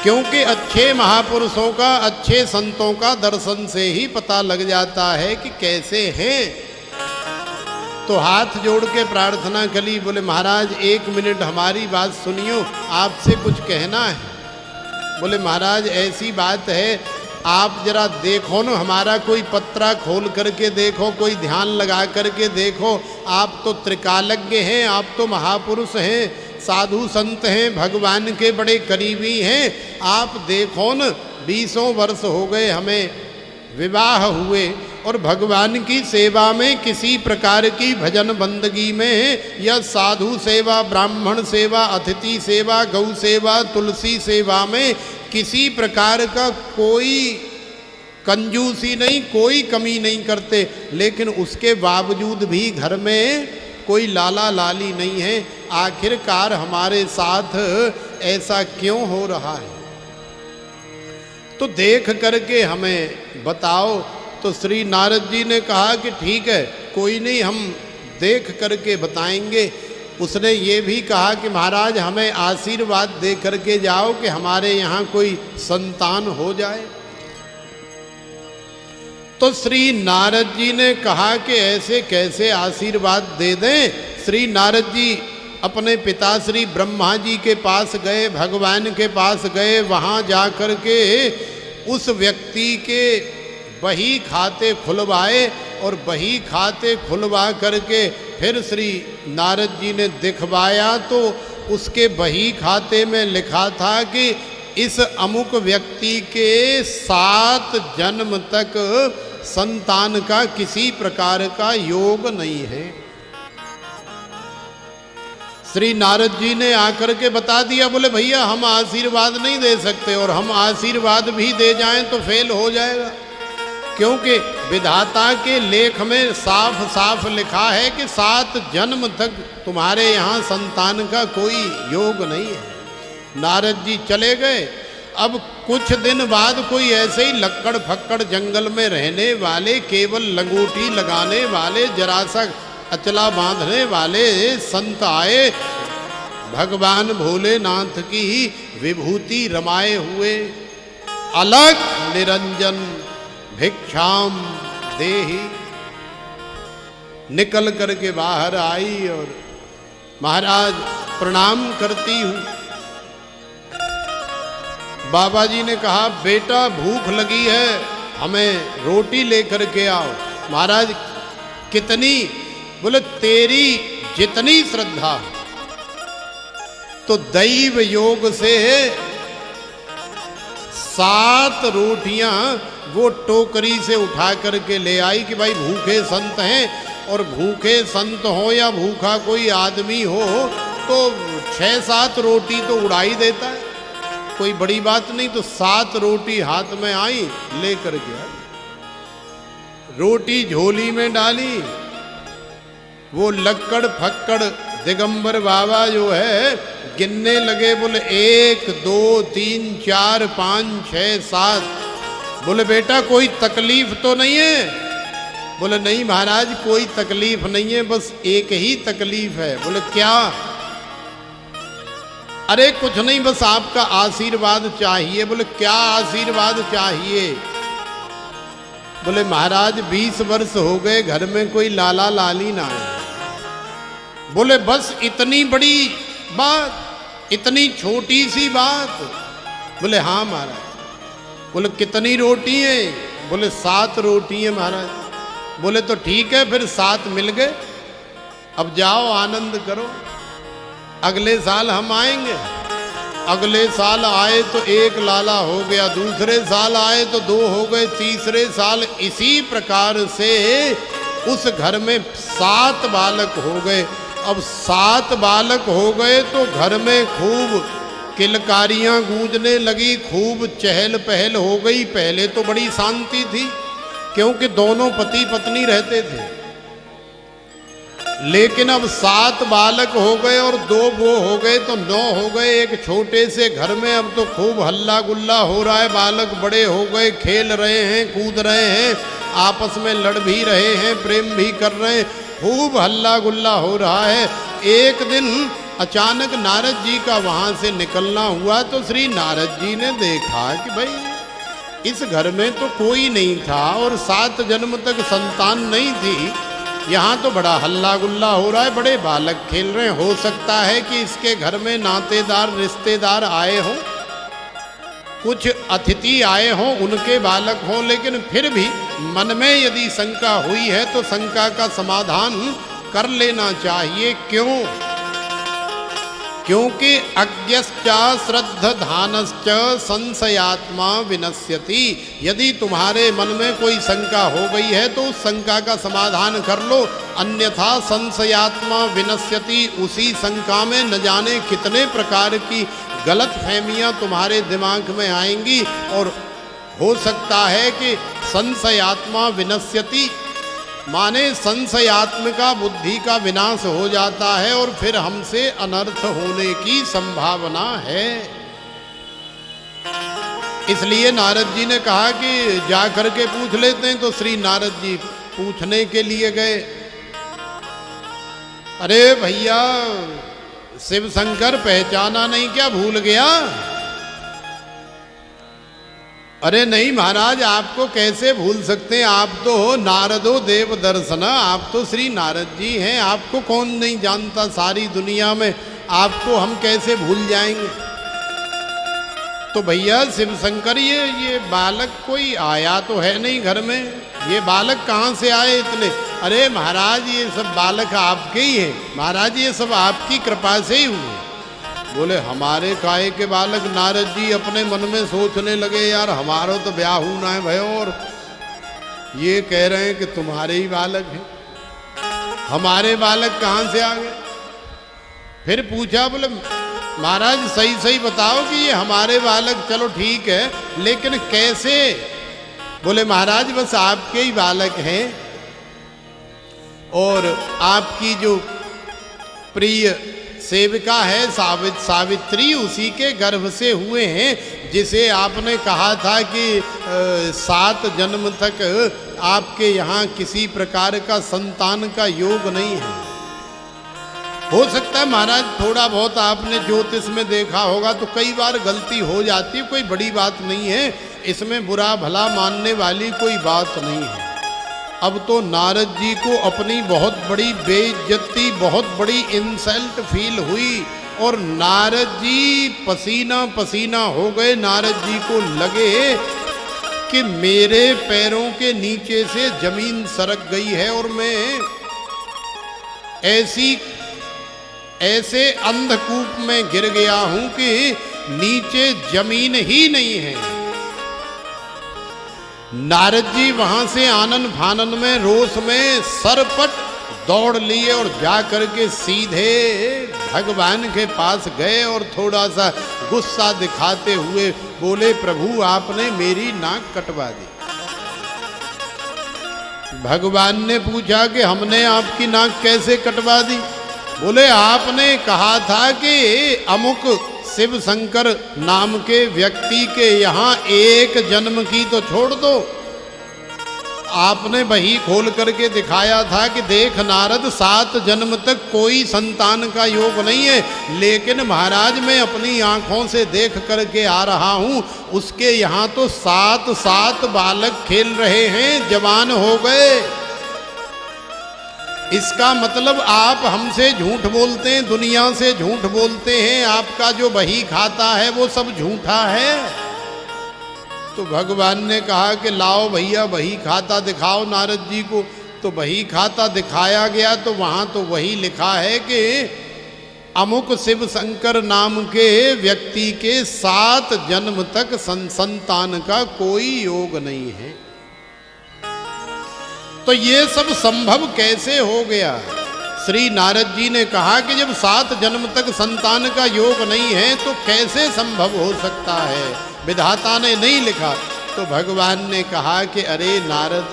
क्योंकि अच्छे महापुरुषों का, अच्छे संतों का दर्शन से ही पता लग जाता है कि कैसे हैं। तो हाथ जोड़ के प्रार्थना करी, बोले महाराज 1 मिनट हमारी बात सुनियो, आपसे कुछ कहना है। बोले महाराज ऐसी बात है, आप जरा देखो ना, हमारा कोई पत्रा खोल करके देखो, कोई ध्यान लगा करके देखो, आप तो त्रिकालज्ञ हैं, आप तो महापुरुष हैं, साधु संत हैं, भगवान के बड़े करीबी हैं, आप देखो न 20 वर्ष हो गए हमें विवाह हुए और भगवान की सेवा में किसी प्रकार की भजन बंदगी में या साधु सेवा, ब्राह्मण सेवा, अतिथि सेवा, गौ सेवा, तुलसी सेवा में किसी प्रकार का कोई कंजूसी नहीं, कोई कमी नहीं करते, लेकिन उसके बावजूद भी घर में कोई लाला लाली नहीं है। आखिरकार हमारे साथ ऐसा क्यों हो रहा है, तो देख करके हमें बताओ। तो श्री नारद जी ने कहा कि ठीक है, कोई नहीं, हम देख करके बताएंगे। उसने ये भी कहा कि महाराज हमें आशीर्वाद दे करके जाओ कि हमारे यहाँ कोई संतान हो जाए। तो श्री नारद जी ने कहा कि ऐसे कैसे आशीर्वाद दे दें। श्री नारद जी अपने पिता श्री ब्रह्मा जी के पास गए, भगवान के पास गए, वहाँ जा कर के उस व्यक्ति के बही खाते खुलवाए और बही खाते खुलवा करके फिर श्री नारद जी ने दिखवाया तो उसके बही खाते में लिखा था कि इस अमुक व्यक्ति के 7 जन्म तक संतान का किसी प्रकार का योग नहीं है। श्री नारद जी ने आकर के बता दिया, बोले भैया हम आशीर्वाद नहीं दे सकते, और हम आशीर्वाद भी दे जाएं तो फेल हो जाएगा, क्योंकि विधाता के लेख में साफ साफ लिखा है कि 7 जन्म तक तुम्हारे यहाँ संतान का कोई योग नहीं है। नारद जी चले गए। अब कुछ दिन बाद कोई ऐसे ही लक्कड़ फक्कड़ जंगल में रहने वाले, केवल लंगोटी लगाने वाले, जरा सा अचला बांधने वाले संत आए, भगवान भोलेनाथ की विभूति रमाए हुए। अलग निरंजन भिक्षाम देहि, निकल करके बाहर आई और महाराज प्रणाम करती हूँ। बाबा जी ने कहा बेटा भूख लगी है, हमें रोटी लेकर के आओ। महाराज कितनी? बोले तेरी जितनी श्रद्धा। तो दैव योग से 7 रोटियां वो टोकरी से उठा करके ले आई कि भाई भूखे संत हैं, और भूखे संत हो या भूखा कोई आदमी हो तो 6-7 रोटी तो उड़ा ही देता है, कोई बड़ी बात नहीं। तो 7 रोटी हाथ में आई, लेकर के आई, रोटी झोली में डाली। वो लक्कड़ फक्कड़ दिगंबर बाबा जो है गिनने लगे, बोले 1 2 3 4 5 6 7। बोले बेटा कोई तकलीफ तो नहीं है? बोले नहीं महाराज कोई तकलीफ नहीं है, बस एक ही तकलीफ है। बोले क्या? अरे कुछ नहीं, बस आपका आशीर्वाद चाहिए। बोले क्या आशीर्वाद चाहिए? बोले महाराज 20 वर्ष हो गए घर में कोई लाला लाली ना है। बोले बस इतनी बड़ी बात, इतनी छोटी सी बात? बोले हाँ महाराज। बोले कितनी रोटी है? बोले 7 रोटी है महाराज। बोले तो ठीक है, फिर 7 मिल गए, अब जाओ आनंद करो, अगले साल हम आएंगे। अगले साल आए तो 1 लाला हो गया, दूसरे साल आए तो 2 हो गए, तीसरे साल इसी प्रकार से उस घर में 7 बालक हो गए। अब 7 बालक हो गए तो घर में खूब किलकारियां गूंजने लगी, खूब चहल पहल हो गई। पहले तो बड़ी शांति थी, क्योंकि दोनों पति पत्नी रहते थे। लेकिन अब 7 बालक हो गए और 2 वो हो गए तो 9 हो गए एक छोटे से घर में। अब तो खूब हल्ला गुल्ला हो रहा है, बालक बड़े हो गए, खेल रहे हैं, कूद रहे हैं, आपस में लड़ भी रहे हैं, प्रेम भी कर रहे हैं, खूब हल्ला गुल्ला हो रहा है। एक दिन अचानक नारद जी का वहाँ से निकलना हुआ तो श्री नारद जी ने देखा कि भाई इस घर में तो कोई नहीं था और 7 जन्म तक संतान नहीं थी, यहाँ तो बड़ा हल्ला गुल्ला हो रहा है, बड़े बालक खेल रहे हैं। हो सकता है कि इसके घर में नातेदार रिश्तेदार आए हों, कुछ अतिथि आए हों, उनके बालक हों। लेकिन फिर भी मन में यदि शंका हुई है तो शंका का समाधान कर लेना चाहिए। क्यों? क्योंकि अज्ञश्च श्रद्धधानश्च संशयात्मा विनश्यति। यदि तुम्हारे मन में कोई शंका हो गई है तो उस शंका का समाधान कर लो, अन्यथा संशयात्मा विनश्यति। उसी शंका में न जाने कितने प्रकार की गलत फहमियाँ तुम्हारे दिमाग में आएंगी और हो सकता है कि संशयात्मा विनश्यति माने संशयात्मिका बुद्धि का विनाश हो जाता है और फिर हमसे अनर्थ होने की संभावना है। इसलिए नारद जी ने कहा कि जा करके पूछ लेते हैं। तो श्री नारद जी पूछने के लिए गए। अरे भैया शिव शंकर पहचाना नहीं क्या, भूल गया? अरे नहीं महाराज, आपको कैसे भूल सकते हैं, आप तो हो नारदो देव दर्शना, आप तो श्री नारद जी हैं, आपको कौन नहीं जानता सारी दुनिया में, आपको हम कैसे भूल जाएंगे? तो भैया शिव शंकर ये बालक कोई आया तो है नहीं घर में, ये बालक कहाँ से आए इतने? अरे महाराज ये सब बालक आपके ही हैं महाराज, ये सब आपकी कृपा से ही हुए। बोले हमारे काहे के बालक? नारद जी अपने मन में सोचने लगे, यार हमारा तो ब्याह होना है भाई, और ये कह रहे हैं कि तुम्हारे ही बालक हैं, हमारे बालक कहाँ से आ गए? फिर पूछा, बोले महाराज सही सही बताओ कि ये हमारे बालक, चलो ठीक है लेकिन कैसे? बोले महाराज बस आपके ही बालक हैं और आपकी जो प्रिय सेविका है सावित्री, उसी के गर्भ से हुए हैं, जिसे आपने कहा था कि 7 जन्म तक आपके यहाँ किसी प्रकार का संतान का योग नहीं है। हो सकता है महाराज थोड़ा बहुत आपने ज्योतिष में देखा होगा तो कई बार गलती हो जाती है, कोई बड़ी बात नहीं है, इसमें बुरा भला मानने वाली कोई बात नहीं है। अब तो नारद जी को अपनी बहुत बड़ी बेइज्जती, बहुत बड़ी इंसल्ट फील हुई और नारद जी पसीना पसीना हो गए। नारद जी को लगे कि मेरे पैरों के नीचे से जमीन सरक गई है और मैं ऐसे अंधकूप में गिर गया हूं कि नीचे जमीन ही नहीं है। नारद जी वहां से आनन फानन में रोष में सरपट दौड़ लिए और जा करके सीधे भगवान के पास गए और थोड़ा सा गुस्सा दिखाते हुए बोले, प्रभु आपने मेरी नाक कटवा दी। भगवान ने पूछा कि हमने आपकी नाक कैसे कटवा दी? बोले आपने कहा था कि अमुक शिव शंकर नाम के व्यक्ति के यहाँ 1 जन्म की तो छोड़ दो। आपने वही खोल करके दिखाया था कि देख नारद 7 जन्म तक कोई संतान का योग नहीं है, लेकिन महाराज मैं अपनी आंखों से देख करके आ रहा हूँ, उसके यहाँ तो 7 बालक खेल रहे हैं, जवान हो गए। इसका मतलब आप हमसे झूठ बोलते हैं, दुनिया से झूठ बोलते हैं, आपका जो बही खाता है वो सब झूठा है। तो भगवान ने कहा कि लाओ भैया बही खाता दिखाओ नारद जी को। तो बही खाता दिखाया गया तो वहाँ तो वही लिखा है कि अमुक शिव शंकर नाम के व्यक्ति के 7 जन्म तक संतान का कोई योग नहीं है। तो ये सब संभव कैसे हो गया? श्री नारद जी ने कहा कि जब 7 जन्म तक संतान का योग नहीं है तो कैसे संभव हो सकता है? विधाता ने नहीं लिखा। तो भगवान ने कहा कि अरे नारद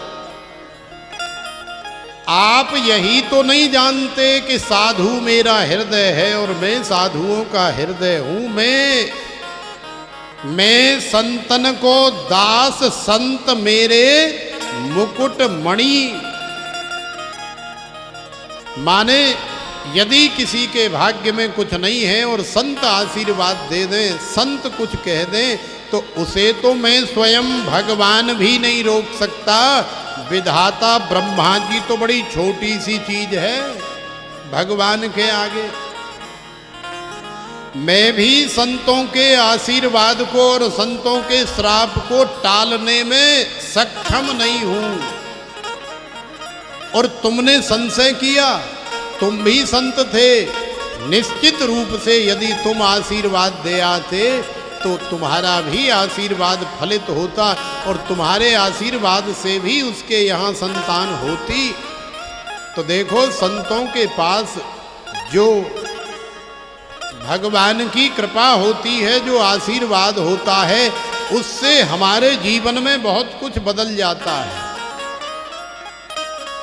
आप यही तो नहीं जानते कि साधु मेरा हृदय है और मैं साधुओं का हृदय हूं। मैं संतन को दास, संत मेरे मुकुट मणि। माने यदि किसी के भाग्य में कुछ नहीं है और संत आशीर्वाद दे दें, संत कुछ कह दें, तो उसे तो मैं स्वयं भगवान भी नहीं रोक सकता। विधाता ब्रह्मा जी तो बड़ी छोटी सी चीज है भगवान के आगे। मैं भी संतों के आशीर्वाद को और संतों के श्राप को टालने में सक्षम नहीं हूं। और तुमने संशय किया, तुम भी संत थे। निश्चित रूप से यदि तुम आशीर्वाद दे आते तो तुम्हारा भी आशीर्वाद फलित होता और तुम्हारे आशीर्वाद से भी उसके यहाँ संतान होती। तो देखो, संतों के पास जो भगवान की कृपा होती है, जो आशीर्वाद होता है, उससे हमारे जीवन में बहुत कुछ बदल जाता है।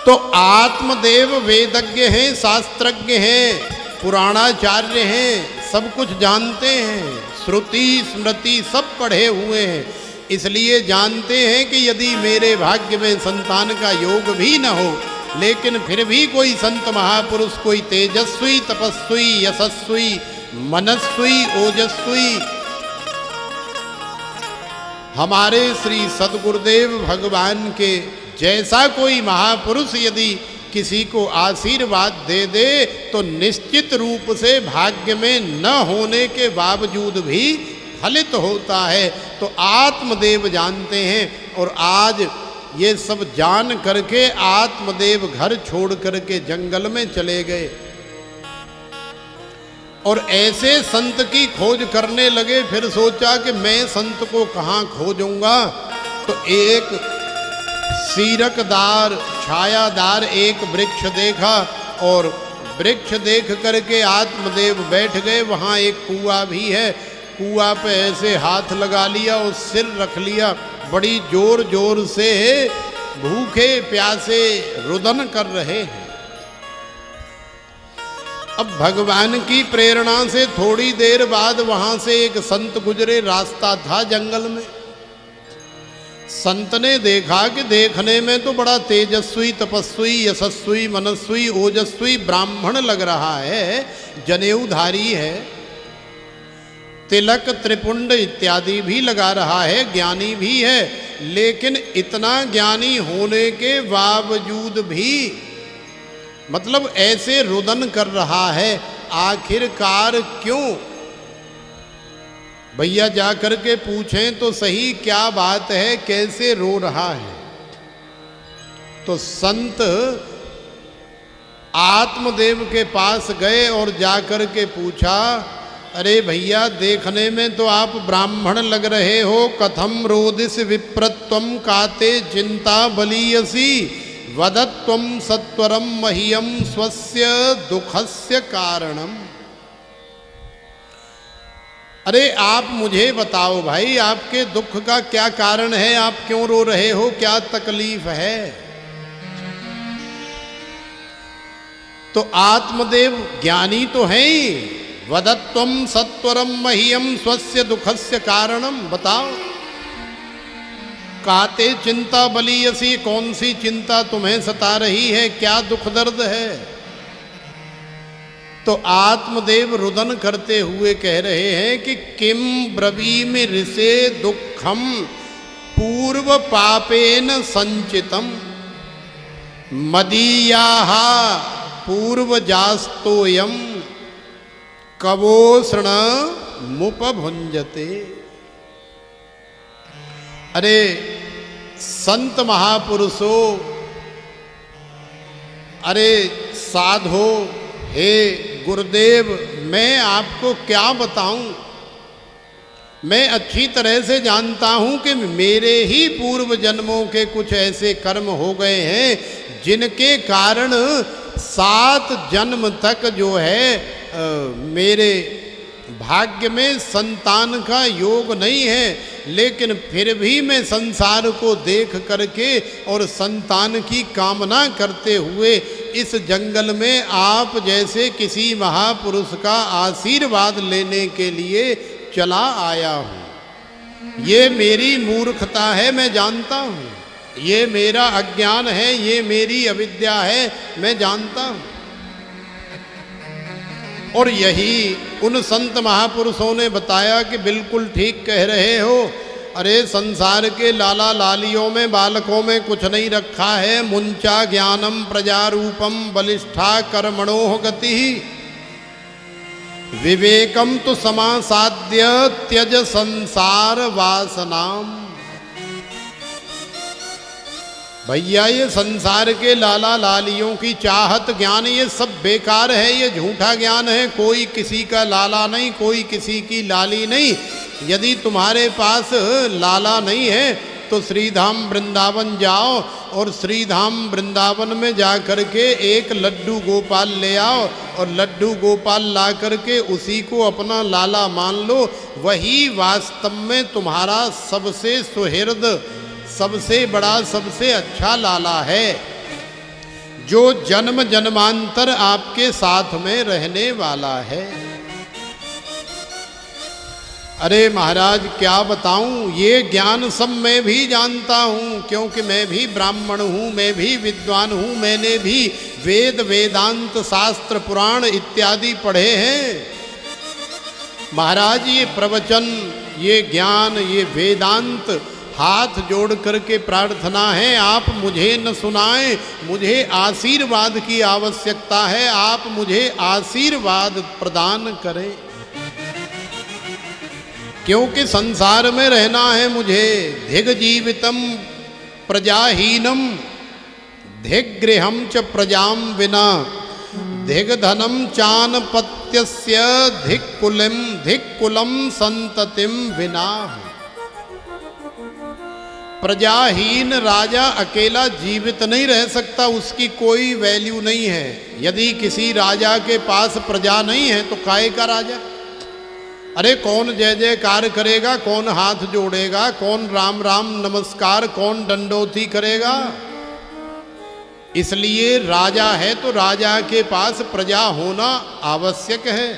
तो आत्मदेव वेदज्ञ हैं, शास्त्रज्ञ हैं, पुराणाचार्य हैं, सब कुछ जानते हैं, श्रुति स्मृति सब पढ़े हुए हैं। इसलिए जानते हैं कि यदि मेरे भाग्य में संतान का योग भी न हो, लेकिन फिर भी कोई संत महापुरुष, कोई तेजस्वी, तपस्वी, यशस्वी, मनस्वी, ओजस्वी, हमारे श्री सद्गुरुदेव भगवान के जैसा कोई महापुरुष यदि किसी को आशीर्वाद दे दे तो निश्चित रूप से भाग्य में न होने के बावजूद भी फलित होता है। तो आत्मदेव जानते हैं। और आज ये सब जान करके आत्मदेव घर छोड़ करके जंगल में चले गए और ऐसे संत की खोज करने लगे। फिर सोचा कि मैं संत को कहाँ खोजूंगा। तो एक सीरकदार, छायादार एक वृक्ष देखा और वृक्ष देख करके आत्मदेव बैठ गए। वहाँ एक कुआं भी है, कुआं पे ऐसे हाथ लगा लिया और सिर रख लिया। बड़ी जोर जोर से भूखे प्यासे रुदन कर रहे हैं। अब भगवान की प्रेरणा से थोड़ी देर बाद वहां से एक संत गुजरे। रास्ता था जंगल में। संत ने देखा कि देखने में तो बड़ा तेजस्वी, तपस्वी, यशस्वी, मनस्वी, ओजस्वी ब्राह्मण लग रहा है, जनेऊधारी है, तिलक त्रिपुंड इत्यादि भी लगा रहा है, ज्ञानी भी है। लेकिन इतना ज्ञानी होने के बावजूद भी मतलब ऐसे रुदन कर रहा है, आखिरकार क्यों? भैया जा कर के पूछें तो सही क्या बात है, कैसे रो रहा है। तो संत आत्मदेव के पास गए और जाकर के पूछा, अरे भैया देखने में तो आप ब्राह्मण लग रहे हो, कथम रोदिस विप्रत्वम काते चिंता बलीयसी वदत्वम सत्वरम मह्यम स्वस्य दुखस्य कारणम। अरे आप मुझे बताओ भाई, आपके दुख का क्या कारण है, आप क्यों रो रहे हो, क्या तकलीफ है? तो आत्मदेव ज्ञानी तो है ही, वदत्वम सत्वरम मह्यम स्वस्य दुखस्य कारणम, बताओ काते चिंता बलीयसी, कौन सी चिंता तुम्हें सता रही है, क्या दुख दर्द है? तो आत्मदेव रुदन करते हुए कह रहे हैं कि किम ब्रवीमि ऋषे दुखम पूर्व पापेन संचितम मदीयाः पूर्वजास्तोयम कवोषण मुपभुंजते। अरे संत महापुरुषों, अरे साधो, हे गुरुदेव, मैं आपको क्या बताऊं? मैं अच्छी तरह से जानता हूं कि मेरे ही पूर्व जन्मों के कुछ ऐसे कर्म हो गए हैं जिनके कारण 7 जन्म तक जो है मेरे भाग्य में संतान का योग नहीं है। लेकिन फिर भी मैं संसार को देख करके और संतान की कामना करते हुए इस जंगल में आप जैसे किसी महापुरुष का आशीर्वाद लेने के लिए चला आया हूँ। ये मेरी मूर्खता है, मैं जानता हूँ। ये मेरा अज्ञान है, ये मेरी अविद्या है, मैं जानता हूँ। और यही उन संत महापुरुषों ने बताया कि बिल्कुल ठीक कह रहे हो। अरे संसार के लाला लालियों में, बालकों में कुछ नहीं रखा है। मुंचा ज्ञानम प्रजारूपम बलिष्ठा कर्मणोः गति विवेकम तो समासाद्य त्यज संसार वासनाम। भैया ये संसार के लाला लालियों की चाहत ज्ञान ये सब बेकार है, ये झूठा ज्ञान है। कोई किसी का लाला नहीं, कोई किसी की लाली नहीं। यदि तुम्हारे पास लाला नहीं है तो श्रीधाम वृंदावन जाओ और श्रीधाम वृंदावन में जा कर के एक लड्डू गोपाल ले आओ और लड्डू गोपाल ला करके उसी को अपना लाला मान लो। वही वास्तव में तुम्हारा सबसे सुहृद, सबसे बड़ा, सबसे अच्छा लाला है, जो जन्म जन्मांतर आपके साथ में रहने वाला है। अरे महाराज क्या बताऊं, ये ज्ञान सब मैं भी जानता हूं, क्योंकि मैं भी ब्राह्मण हूं, मैं भी विद्वान हूं। मैंने भी वेद, वेदांत, शास्त्र, पुराण इत्यादि पढ़े हैं। महाराज ये प्रवचन, ये ज्ञान, ये वेदांत हाथ जोड़ करके प्रार्थना है, आप मुझे न सुनाएं, मुझे आशीर्वाद की आवश्यकता है। आप मुझे आशीर्वाद प्रदान करें, क्योंकि संसार में रहना है मुझे। धिग जीवितम प्रजाहीनम धिगृहम च प्रजाम विना धिग धनम चानपत्यस्य धिक्कुलम संततिम विना। प्रजाहीन राजा अकेला जीवित नहीं रह सकता, उसकी कोई वैल्यू नहीं है। यदि किसी राजा के पास प्रजा नहीं है तो काहे का राजा? अरे कौन जय जयकार करेगा, कौन हाथ जोड़ेगा, कौन राम राम नमस्कार, कौन दंडोती करेगा? इसलिए राजा है तो राजा के पास प्रजा होना आवश्यक है।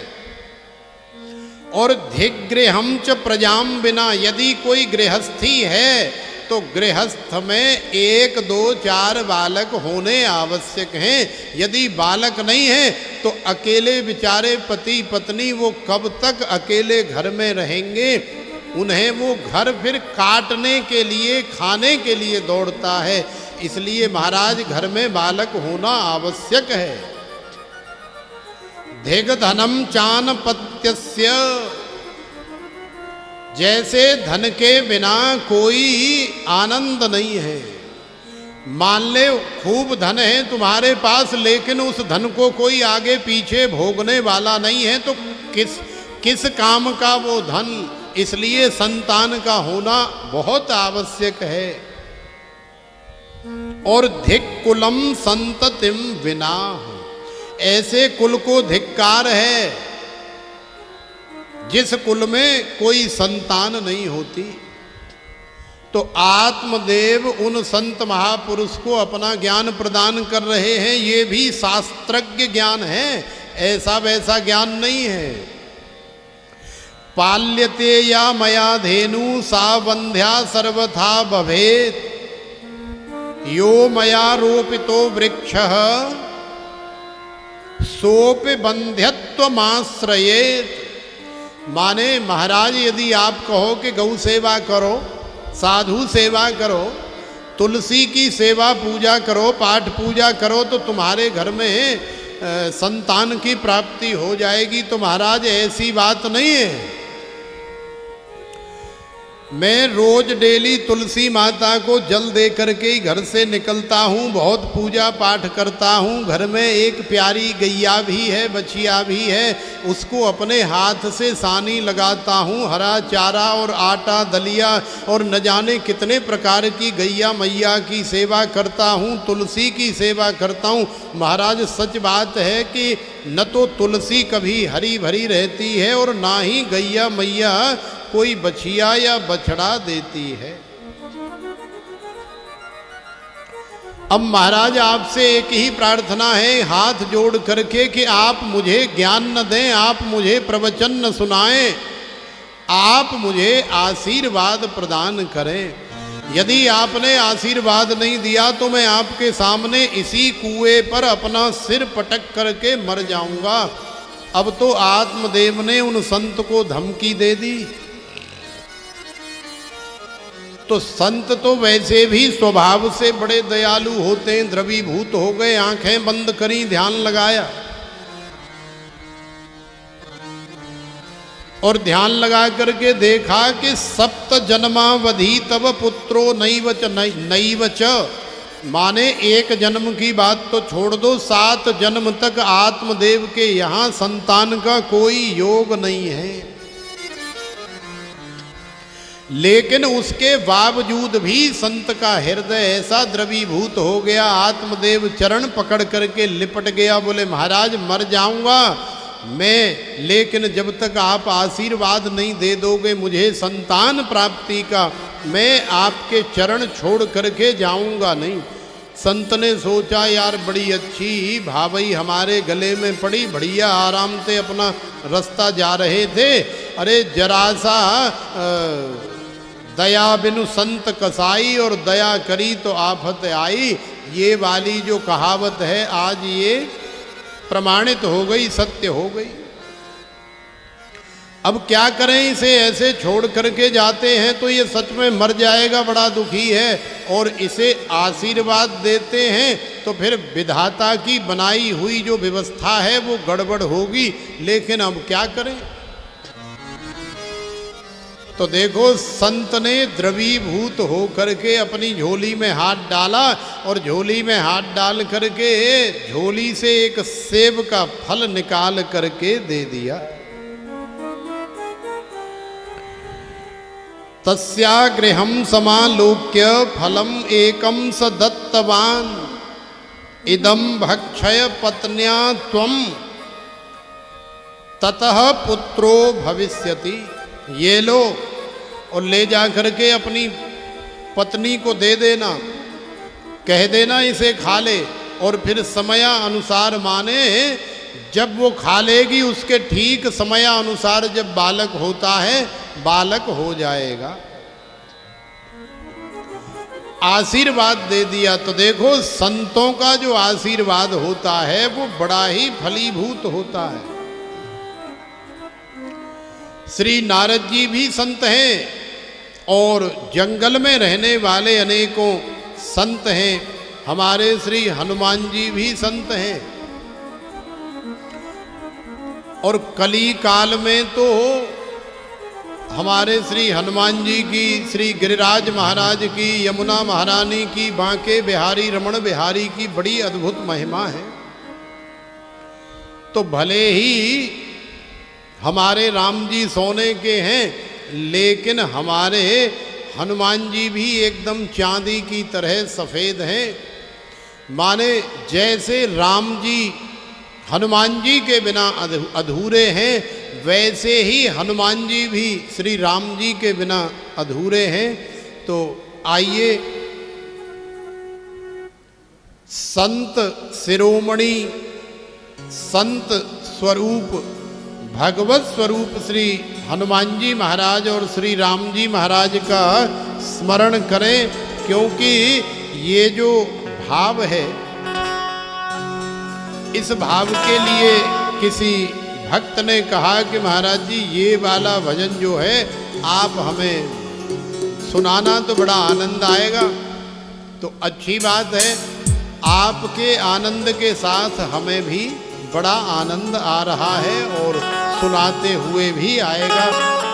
और धिगृहम च प्रजाम बिना, यदि कोई गृहस्थी है तो गृहस्थ में 1, 2, 4 बालक होने आवश्यक हैं। यदि बालक नहीं है तो अकेले बेचारे पति पत्नी वो कब तक अकेले घर में रहेंगे? उन्हें वो घर फिर काटने के लिए, खाने के लिए दौड़ता है। इसलिए महाराज घर में बालक होना आवश्यक है। धिग धनम चानपत्यस्य, जैसे धन के बिना कोई आनंद नहीं है। मान ले खूब धन है तुम्हारे पास, लेकिन उस धन को कोई आगे पीछे भोगने वाला नहीं है तो किस काम का वो धन? इसलिए संतान का होना बहुत आवश्यक है। और धिक्कुलम संततिम विना, ऐसे कुल को धिक्कार है जिस कुल में कोई संतान नहीं होती। तो आत्मदेव उन संत महापुरुष को अपना ज्ञान प्रदान कर रहे हैं। ये भी शास्त्रज्ञ ज्ञान है, ऐसा वैसा ज्ञान नहीं है। पाल्यते या मया धेनु सा वंध्या सर्वथा भवेत्, यो मया रोपितो वृक्षः सोपि बंध्यत्वमाश्रयेत्। माने महाराज यदि आप कहो कि गौ सेवा करो, साधु सेवा करो, तुलसी की सेवा पूजा करो, पाठ पूजा करो तो तुम्हारे घर में संतान की प्राप्ति हो जाएगी, तो महाराज ऐसी बात नहीं है। मैं रोज डेली तुलसी माता को जल दे करके ही घर से निकलता हूँ, बहुत पूजा पाठ करता हूँ। घर में एक प्यारी गैया भी है, बछिया भी है, उसको अपने हाथ से सानी लगाता हूँ। हरा चारा और आटा दलिया और न जाने कितने प्रकार की गैया मैया की सेवा करता हूँ, तुलसी की सेवा करता हूँ। महाराज सच बात है कि न तो तुलसी कभी हरी भरी रहती है और ना ही गैया मैया कोई बछिया या बछड़ा देती है। अब महाराज आपसे एक ही प्रार्थना है हाथ जोड़ करके कि आप मुझे ज्ञान न दें, आप मुझे प्रवचन न सुनाएं, आप मुझे आशीर्वाद प्रदान करें। यदि आपने आशीर्वाद नहीं दिया तो मैं आपके सामने इसी कुएं पर अपना सिर पटक करके मर जाऊंगा। अब तो आत्मदेव ने उन संत को धमकी दे दी। तो संत तो वैसे भी स्वभाव से बड़े दयालु होते हैं, द्रवीभूत हो गए, आंखें बंद करी, ध्यान लगाया और ध्यान लगा करके देखा कि सप्त जन्मावधि तब पुत्रो नैवच, माने एक जन्म की बात तो छोड़ दो, 7 जन्म तक आत्मदेव के यहाँ संतान का कोई योग नहीं है। लेकिन उसके बावजूद भी संत का हृदय ऐसा द्रवीभूत हो गया, आत्मदेव चरण पकड़ करके लिपट गया। बोले महाराज मर जाऊंगा मैं, लेकिन जब तक आप आशीर्वाद नहीं दे दोगे मुझे संतान प्राप्ति का, मैं आपके चरण छोड़ करके जाऊंगा नहीं। संत ने सोचा यार बड़ी अच्छी भावई हमारे गले में पड़ी, बढ़िया आराम से अपना रास्ता जा रहे थे, अरे जरा सा दया बिनु संत कसाई, और दया करी तो आफत आई। ये वाली जो कहावत है आज ये प्रमाणित हो गई, सत्य हो गई। अब क्या करें, इसे ऐसे छोड़ करके जाते हैं तो ये सच में मर जाएगा, बड़ा दुखी है, और इसे आशीर्वाद देते हैं तो फिर विधाता की बनाई हुई जो व्यवस्था है वो गड़बड़ होगी। लेकिन अब क्या करें। तो देखो संत ने द्रवीभूत हो करके अपनी झोली में हाथ डाला और झोली में हाथ डाल करके झोली से एक सेब का फल निकाल करके दे दिया। तस्या गृहं समालोक्य फलम एकम स दत्तवान इदं भक्षय पत्न्या त्वं ततः पुत्रो भविष्यति। ये लो और ले जा करके अपनी पत्नी को दे देना, कह देना इसे खा ले, और फिर समयानुसार माने जब वो खा लेगी उसके ठीक समयानुसार जब बालक होता है बालक हो जाएगा। आशीर्वाद दे दिया। तो देखो संतों का जो आशीर्वाद होता है वो बड़ा ही फलीभूत होता है। श्री नारद जी भी संत हैं और जंगल में रहने वाले अनेकों संत हैं। हमारे श्री हनुमान जी भी संत हैं। और कली काल में तो हमारे श्री हनुमान जी की, श्री गिरिराज महाराज की, यमुना महारानी की, बांके बिहारी रमण बिहारी की बड़ी अद्भुत महिमा है। तो भले ही हमारे राम जी सोने के हैं, लेकिन हमारे हनुमान जी भी एकदम चांदी की तरह सफ़ेद हैं। माने जैसे राम जी हनुमान जी के बिना अधूरे हैं, वैसे ही हनुमान जी भी श्री राम जी के बिना अधूरे हैं। तो आइए संत शिरोमणि, संत स्वरूप, भगवत स्वरूप श्री हनुमान जी महाराज और श्री राम जी महाराज का स्मरण करें, क्योंकि ये जो भाव है, इस भाव के लिए किसी भक्त ने कहा कि महाराज जी ये वाला भजन जो है आप हमें सुनाना तो बड़ा आनंद आएगा। तो अच्छी बात है, आपके आनंद के साथ हमें भी बड़ा आनंद आ रहा है और सुनाते हुए भी आएगा।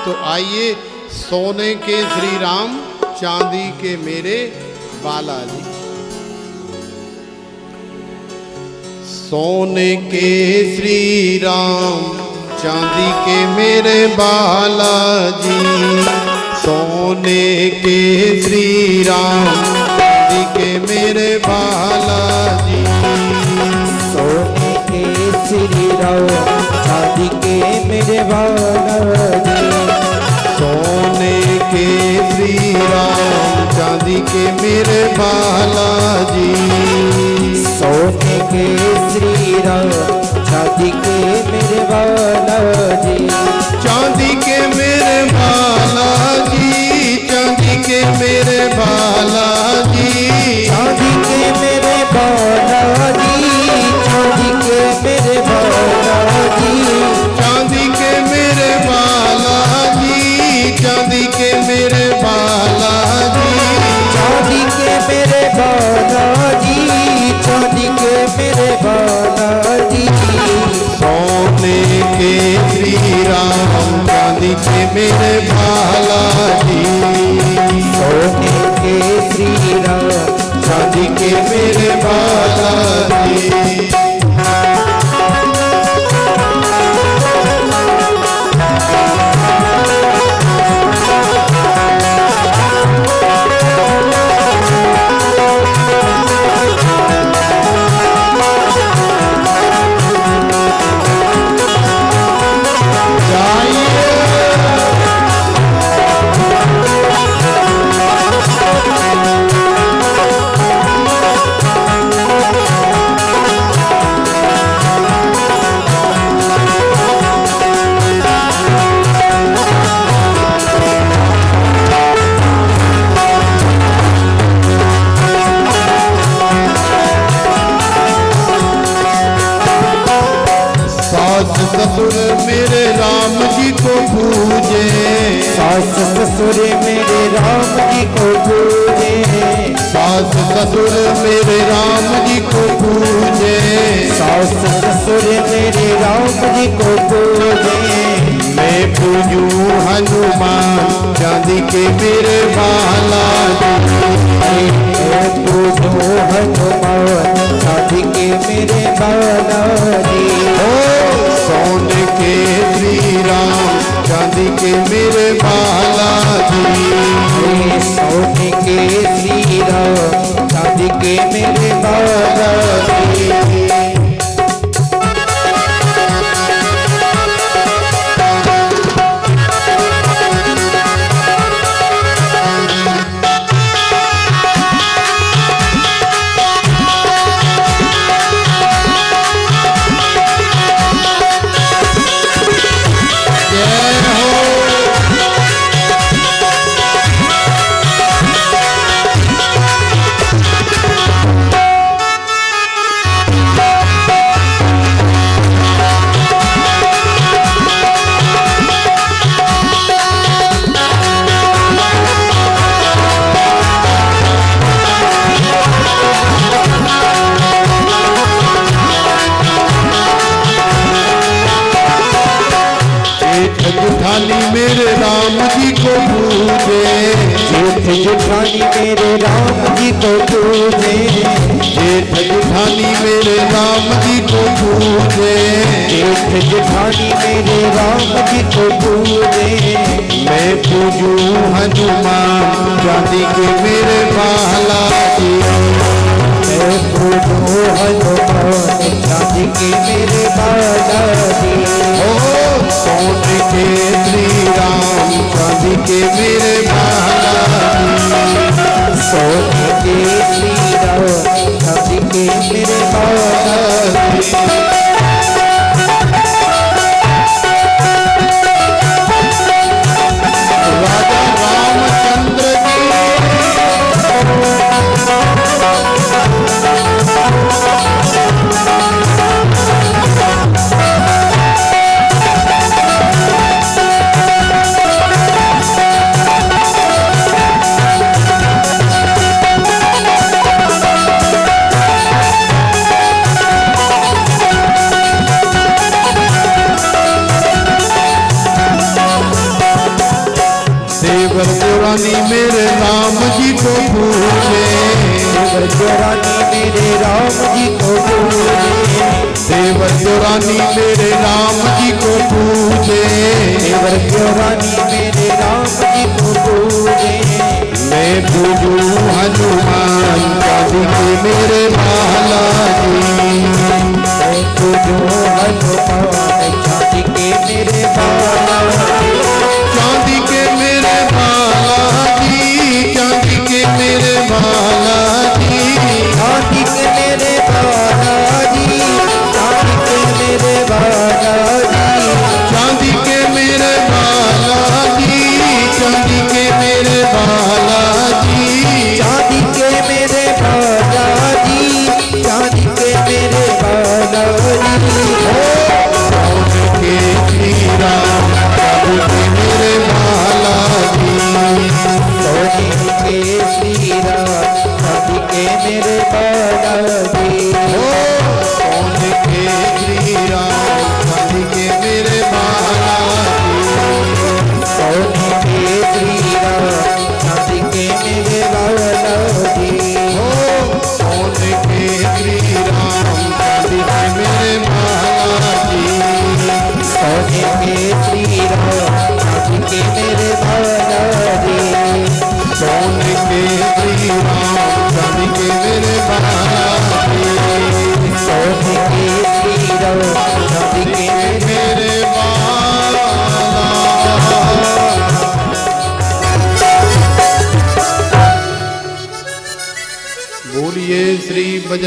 तो आइए सोने के श्री राम, चांदी के मेरे बालाजी। सोने के श्री राम, चांदी के मेरे बालाजी। सोने के श्री राम, चांदी के मेरे बालाजी। सोने के श्री राम, चांदी के मेरे बालाजी। श्री राम चांदी के मेरे बालाजी। सोने के श्री राम चांदी के मेरे बालाजी। चांदी के मेरे बालाजी, चांदी के मेरे बालाजी। चांदी के मेरे बालाजी, चांदी के मेरे बालाजी। चांदी के मेरे बालाजी, चांदी के मेरे बालाजी। चांदी के मेरे बालाजी, चांदी के मेरे बालाजी। सोने के श्री राम चांदी के मेरे बालाजी। सोने के श्री राम चांदी के मेरे बालाजी। ससुर मेरे राम जी को पूजे। सास ससुर मेरे राम जी को पूजे। सास ससुर मेरे राम जी को पूजे। सास ससुर मेरे राम जी को पूजे। मैं पूजू हनुमान चांदी के मेरे बालाजी। मैं पूजू हनुमान चांदी के मेरे बालाजी। सोने के श्री राम चांदी के मेरे बालाजी। सोने के श्री राम चांदी के मेरे बालाजी। जेठानी मेरे राम जी को पूजे। जेठ जेठानी मेरे राम जी को पूजे। जेठ जेठानी मेरे राम जी को पूजे। जेठ जेठानी मेरे राम जी को पूजे। मैं पूजू हनुमान चांदी के मेरे बालाजी। मैं पूजू हनुमान चांदी के मेरे बालाजी। सोने के श्री राम चांदी के मेरे बालाजी। सोने के श्री राम चांदी के मेरे बालाजी। राजा रामचंद्र देवर देवानी मेरे राम जी को पूजे। देवर देवरानी मेरे राम जी को पूजे। देवर देवरानी मेरे राम जी को पूजे। देवर देवरानी मेरे राम जी को पूजे। मैं पूजू हनुमान चांदी के मेरे बालाजी। मैं पूजू हनुमान चांदी के मेरे बालाजी। चांदी के मेरे बालाजी।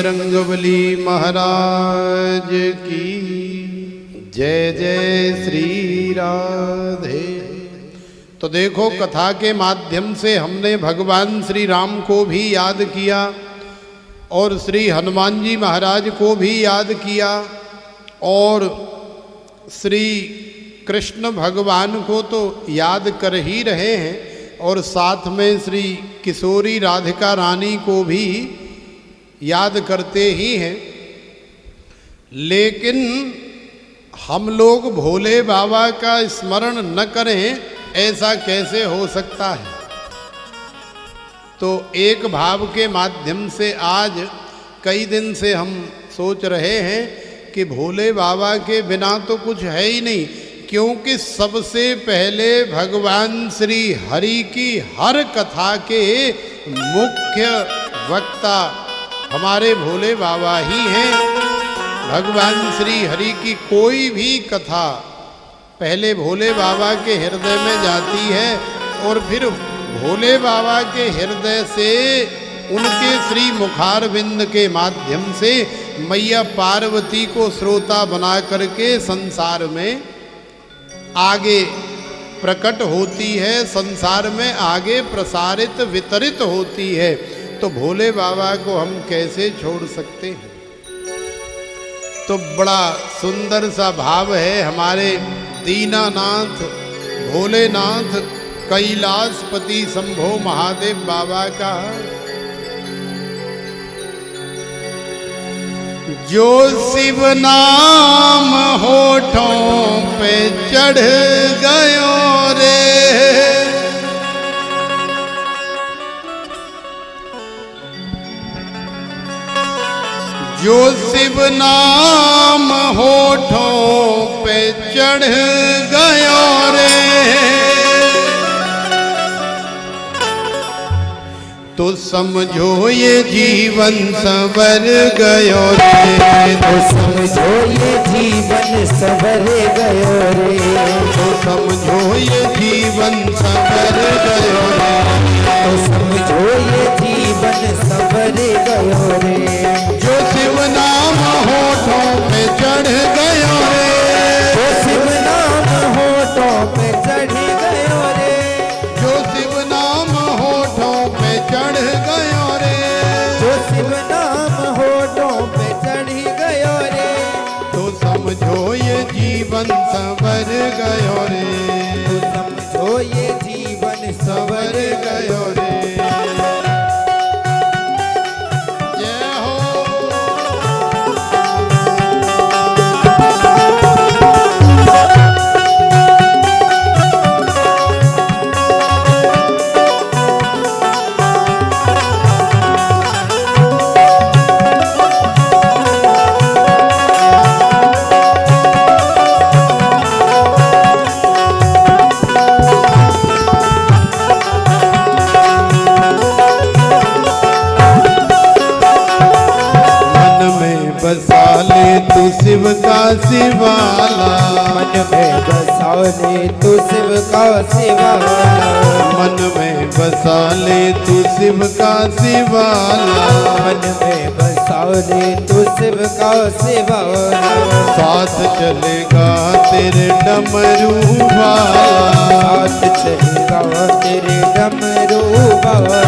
बजरंगबली महाराज की जय जय श्री राधे। तो देखो, कथा के माध्यम से हमने भगवान श्री राम को भी याद किया और श्री हनुमान जी महाराज को भी याद किया और श्री कृष्ण भगवान को तो याद कर ही रहे हैं और साथ में श्री किशोरी राधिका रानी को भी याद करते ही हैं। लेकिन हम लोग भोले बाबा का स्मरण न करें, ऐसा कैसे हो सकता है? तो एक भाव के माध्यम से आज कई दिन से हम सोच रहे हैं कि भोले बाबा के बिना तो कुछ है ही नहीं, क्योंकि सबसे पहले भगवान श्री हरि की हर कथा के मुख्य वक्ता हमारे भोले बाबा ही हैं। भगवान श्री हरि की कोई भी कथा पहले भोले बाबा के हृदय में जाती है और फिर भोले बाबा के हृदय से उनके श्री मुखारविंद के माध्यम से मैया पार्वती को श्रोता बना करके संसार में आगे प्रकट होती है, संसार में आगे प्रसारित वितरित होती है। तो भोले बाबा को हम कैसे छोड़ सकते हैं? तो बड़ा सुंदर सा भाव है हमारे दीनानाथ भोलेनाथ कैलाशपति शंभो महादेव बाबा का। जो शिव नाम होठों पे चढ़ गयो रे, जो शिव नाम होठों पे चढ़ गयो रे, तो समझो ये जीवन संवर गयो रे। तो समझो ये जीवन संवर गयो रे। तो समझो ये जीवन संवर गयो रे। तो समझो ये जीवन संवर गयो रे। जो शिव नाम होठों पे चढ़ गयो रे। जो शिव नाम होठों पे चढ़ गयो रे। जो शिव नाम होठों पे चढ़ गयो रे। जो शिव नाम होठों पे चढ़ गयो रे। तो समझो ये जीवन संवर गयो रे। तो समझो ये जीवन संवर गयो रे। जय हो। बसा ले तू शिव का शिवाला। मन में बसा ले तू शिव का शिवाला। मन में बसा ले तू शिव का शिवाला। मन में बसा ले तू शिव का शिवाला। साथ चलेगा तेरे डमरू वाला। साथ चलेगा तेरे डमरू वाला।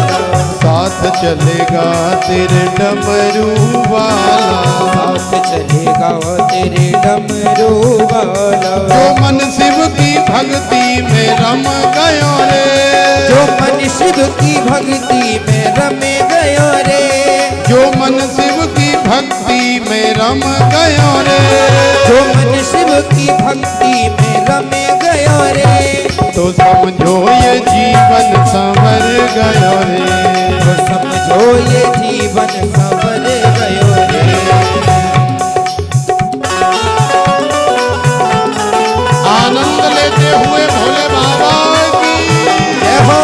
साथ चलेगा तेरे डमरू वाला। साथ चलेगा तेरे डमरू वाला। जो मन शिव की भक्ति में रम गयो रे। जो मन शिव की भक्ति में रमे गयो रे। जो मन शिव की भक्ति में रम गयो रे। जो मन शिव की भक्ति में रमे गयो रे। तो समझो ये जीवन संवर गयो रे। तो समझो ये जीवन संवर गयो रे। आनंद लेते हुए भोले बाबा की जय हो।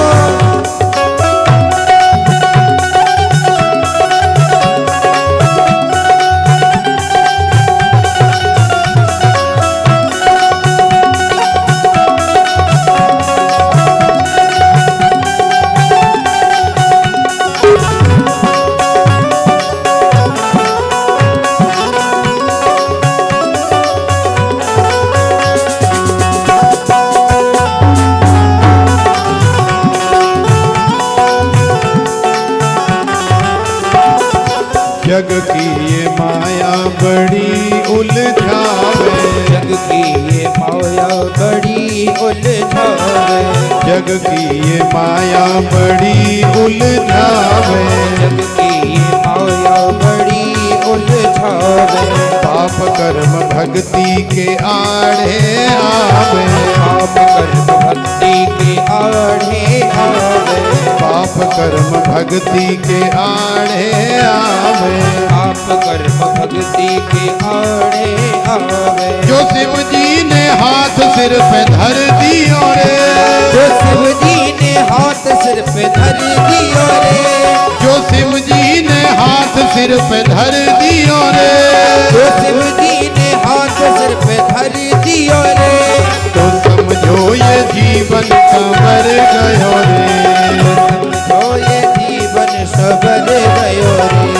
ये माया बड़ी उलझावे, जग की ये माया बड़ी उलझावे, जग की ये माया बड़ी उलझावे, जग की ये माया बड़ी उलझावे। पाप कर्म भक्ति के आड़े आवे, पाप कर्म भक्ति के आड़े आवे, पाप कर्म भक्ति के आड़े आवे, पाप कर्म भक्ति के आड़े आवे। जो शिव जी ने हाथ सिर पे धर दियो रे, जो शिव जी ने हाथ सिर पे धर दियो रे, जो शिव जी ने हाथ सिर पे धर दियो रे, जो शिव जी ने हाथ सिर पे धर दियो रे, तो समझो ये जीवन संवर गयो रे, समझो ये जीवन संवर गयो रे,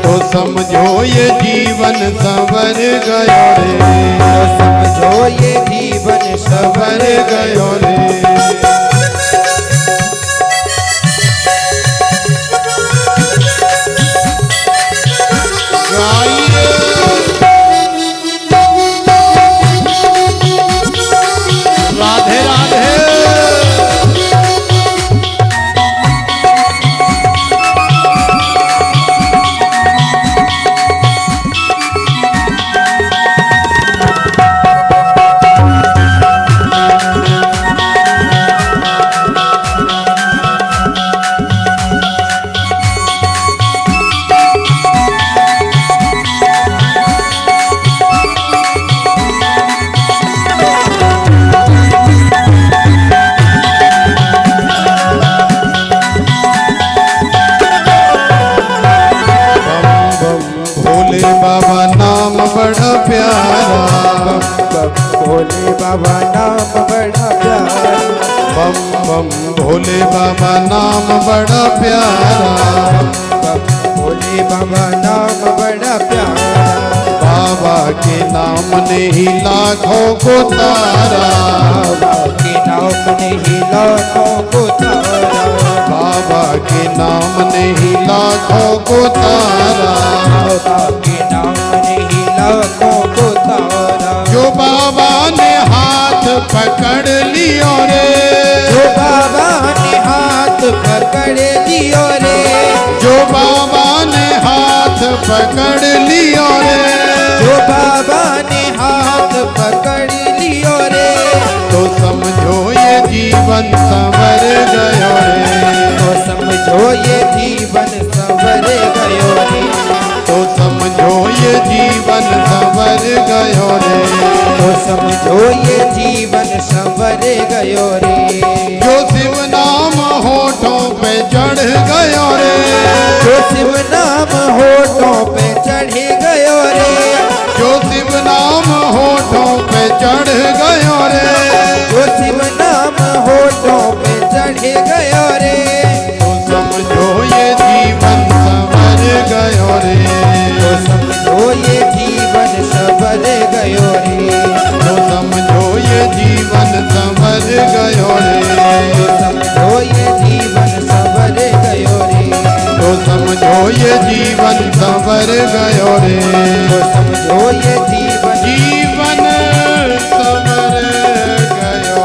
तो समझो ये जीवन संवर गयो रे, तो समझो ये जीवन संवर संवर गयो रे। राधे राधे। बाबा नाम बड़ा प्यारा, भोले बाबा नाम बड़ा प्यारा, बम बम भोले बाबा नाम बड़ा प्यारा, भोले बाबा नाम बड़ा प्यारा। बाबा के नाम ने ही लाखों को तारा, बाबा के नाम ने ही लाखों को तारा, बाबा के नाम ने ही लाखों को तारा, बाबा के नाम ने ही लाखों को तारा। जो बाबा ने हाथ पकड़ लियो रे, जो बाबा ने हाथ पकड़ लियो रे, जो बाबा ने हाथ पकड़ लियो रे, जो बाबा ने हाथ पकड़ लियो रे, तो समझो ये जीवन संवर गयो रे, तो समझो ये जीवन संवर गयो रे, तो समझो ये जीवन संवर गयो रे, तो समझो ये जीवन संवर गयो रे। जो शिव नाम होठों पे चढ़ गयो रे, जो शिव नाम होठों पे चढ़ गयो रे, जो शिव नाम होठों पे चढ़ गयो रे, जो शिव नाम होठों पे चढ़ गयो रे, तो समझो ये जीवन संवर गयो रे, तो समझो ये जीवन संवर गयो रे, तो समझो ये जीवन संवर गयो रे, तो समझो ये जीवन संवर गयो रे, तो समझो ये जीवन संवर गयो रे, तो समझो ये जीवन जीवन संवर गयो।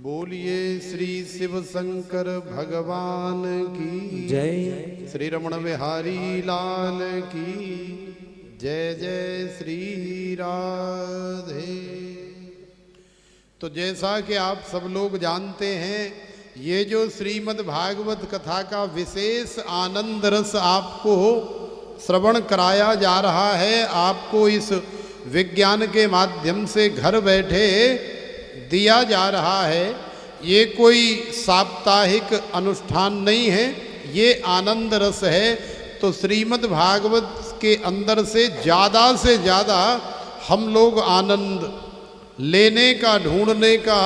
बोलिए श्री शिव शंकर भगवान की जय। श्री रमण बिहारी लाल की जय। जय श्री राधे। तो जैसा कि आप सब लोग जानते हैं, ये जो श्रीमद् भागवत कथा का विशेष आनंद रस आपको श्रवण कराया जा रहा है, आपको इस विज्ञान के माध्यम से घर बैठे दिया जा रहा है। ये कोई साप्ताहिक अनुष्ठान नहीं है, ये आनंद रस है। तो श्रीमद् भागवत के अंदर से ज़्यादा हम लोग आनंद लेने का, ढूंढने का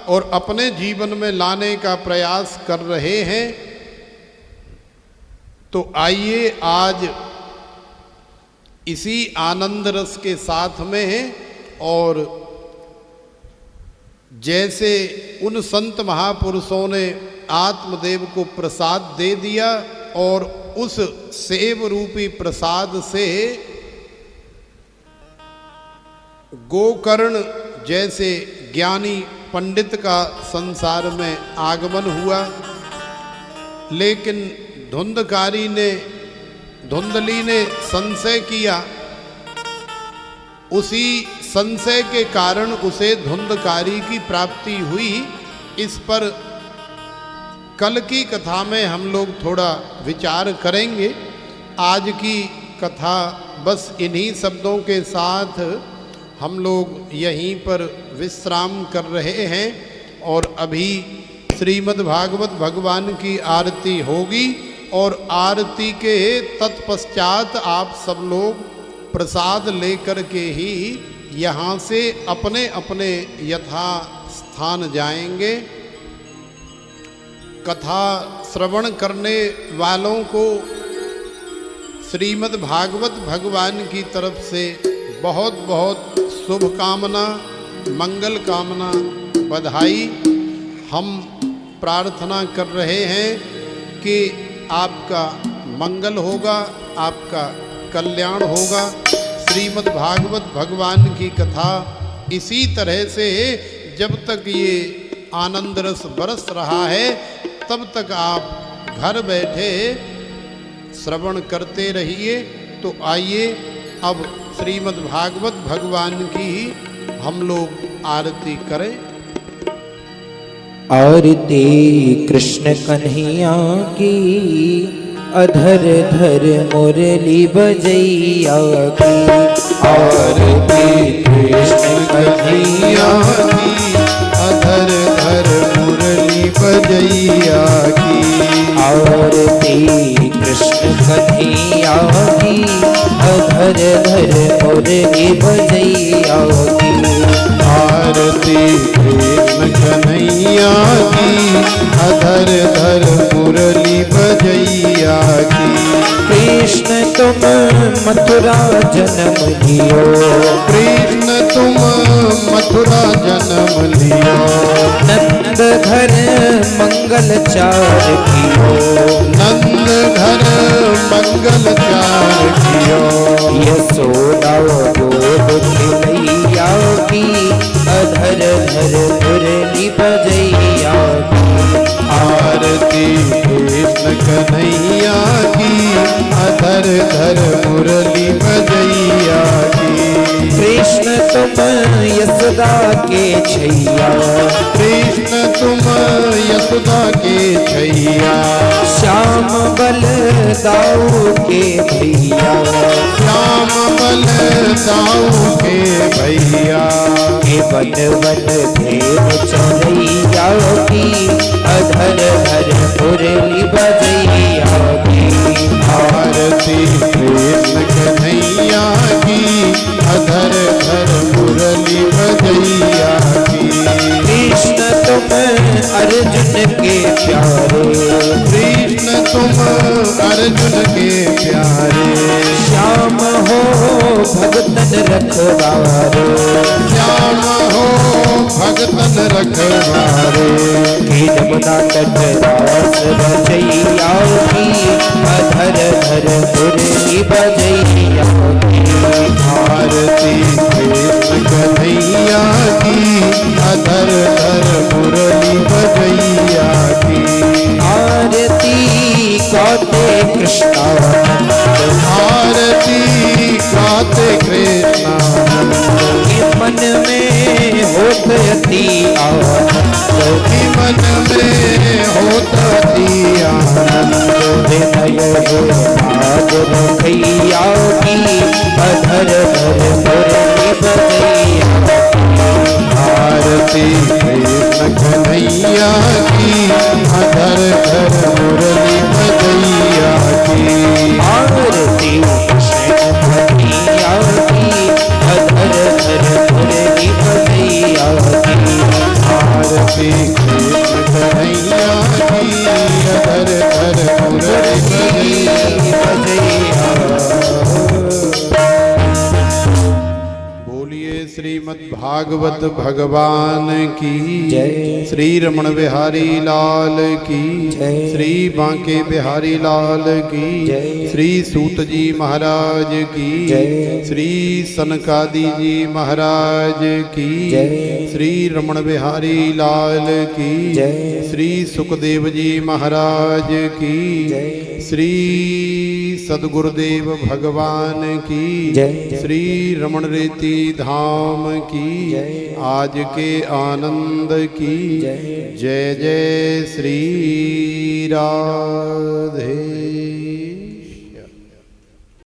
और अपने जीवन में लाने का प्रयास कर रहे हैं। तो आइए आज इसी आनंद रस के साथ में, और जैसे उन संत महापुरुषों ने आत्मदेव को प्रसाद दे दिया और उस सेव रूपी प्रसाद से गोकर्ण जैसे ज्ञानी पंडित का संसार में आगमन हुआ। लेकिन धुंधली ने संशय किया, उसी संशय के कारण उसे धुंधकारी की प्राप्ति हुई। इस पर कल की कथा में हम लोग थोड़ा विचार करेंगे। आज की कथा बस इन्हीं शब्दों के साथ हम लोग यहीं पर विश्राम कर रहे हैं और अभी श्रीमद् भागवत भगवान की आरती होगी और आरती के तत्पश्चात आप सब लोग प्रसाद लेकर के ही यहाँ से अपने अपने यथा स्थान जाएंगे। कथा श्रवण करने वालों को श्रीमद् भागवत भगवान की तरफ से बहुत बहुत शुभकामना, मंगल कामना, बधाई। हम प्रार्थना कर रहे हैं कि आपका मंगल होगा, आपका कल्याण होगा। श्रीमद् भागवत भगवान की कथा इसी तरह से जब तक ये आनंद रस बरस रहा है तब तक आप घर बैठे श्रवण करते रहिए। तो आइए अब श्रीमद् भागवत भगवान की हम लोग आरती करें। आरती कृष्ण कन्हैया की, अधर धर मुरली बजैया की। आरती कृष्ण कन्हैया की, अधर धर मुरली बजैया की। आरती कृष्ण कन्हैया की, अधर धर मुरली बजैया की। आरती कृष्ण कन्हैया की, अधर धर मुरली बजैया की। कृष्ण तुम मथुरा जन्म लियो, कृष्ण तुम मथुरा जन्म लियो। नंद घर मंगल चार कियो, नंद घर मंगल चार कियो। यशोदा गोद खिलैया की, अधर धर मुरली बजैया की। आरती कृष्ण कन्हैया की, अधर धर मुरली बजैया की। कृष्ण तुम यशोदा के छैया, कृष्ण तुम यशोदा के छैया। श्याम बल दाऊ के भैया, श्याम बल दाऊ के भैया। के बन बन देव चढ़ैया की, अधर धर मुरली बजैया की। आरती कृष्ण कन्हैया की, अधर धर मुरली बजैया की। कृष्ण तुम अर्जुन के प्यारे, कृष्ण तुम अर्जुन के प्यारे। श्याम हो भगतन रखवारे, श्याम हो भगतन रखवारे। हे जमुना तट दास बजैया की, अधर धर मुरली बजैया की। आरती कृष्ण कन्हैया की, अधर धर मुरली बजैया की। आरती गाते कृष्णानंद, आरती गाते कृष्णानंद। मन में होत अति आनंद, मन में होता अति आनंद। विनय भाग भैया की, अधर धर मुरली बजैया। आरती कृष्ण कन्हैया की, अधर धर मुरली बजैया की। आरती कृष्ण कन्हैया की, अधर धर मुरली बजैया की। आरती कृष्ण कन्हैया की, अधर धर मुरली बजैया। बोलिए श्री श्रीमद्भागवत भगवान की जय। श्री रमण बिहारी लाल की जय। श्री बांके बिहारी लाल की जय। श्री सूत जी महाराज की जय। श्री सनकादि जी महाराज की जय। श्री रमण बिहारी लाल की जय। श्री सुखदेव जी महाराज की जय। श्री सदगुरुदेव भगवान की जय। श्री रमण रेती धाम की जय। आज के आनंद की जय। जय जय श्री राधे।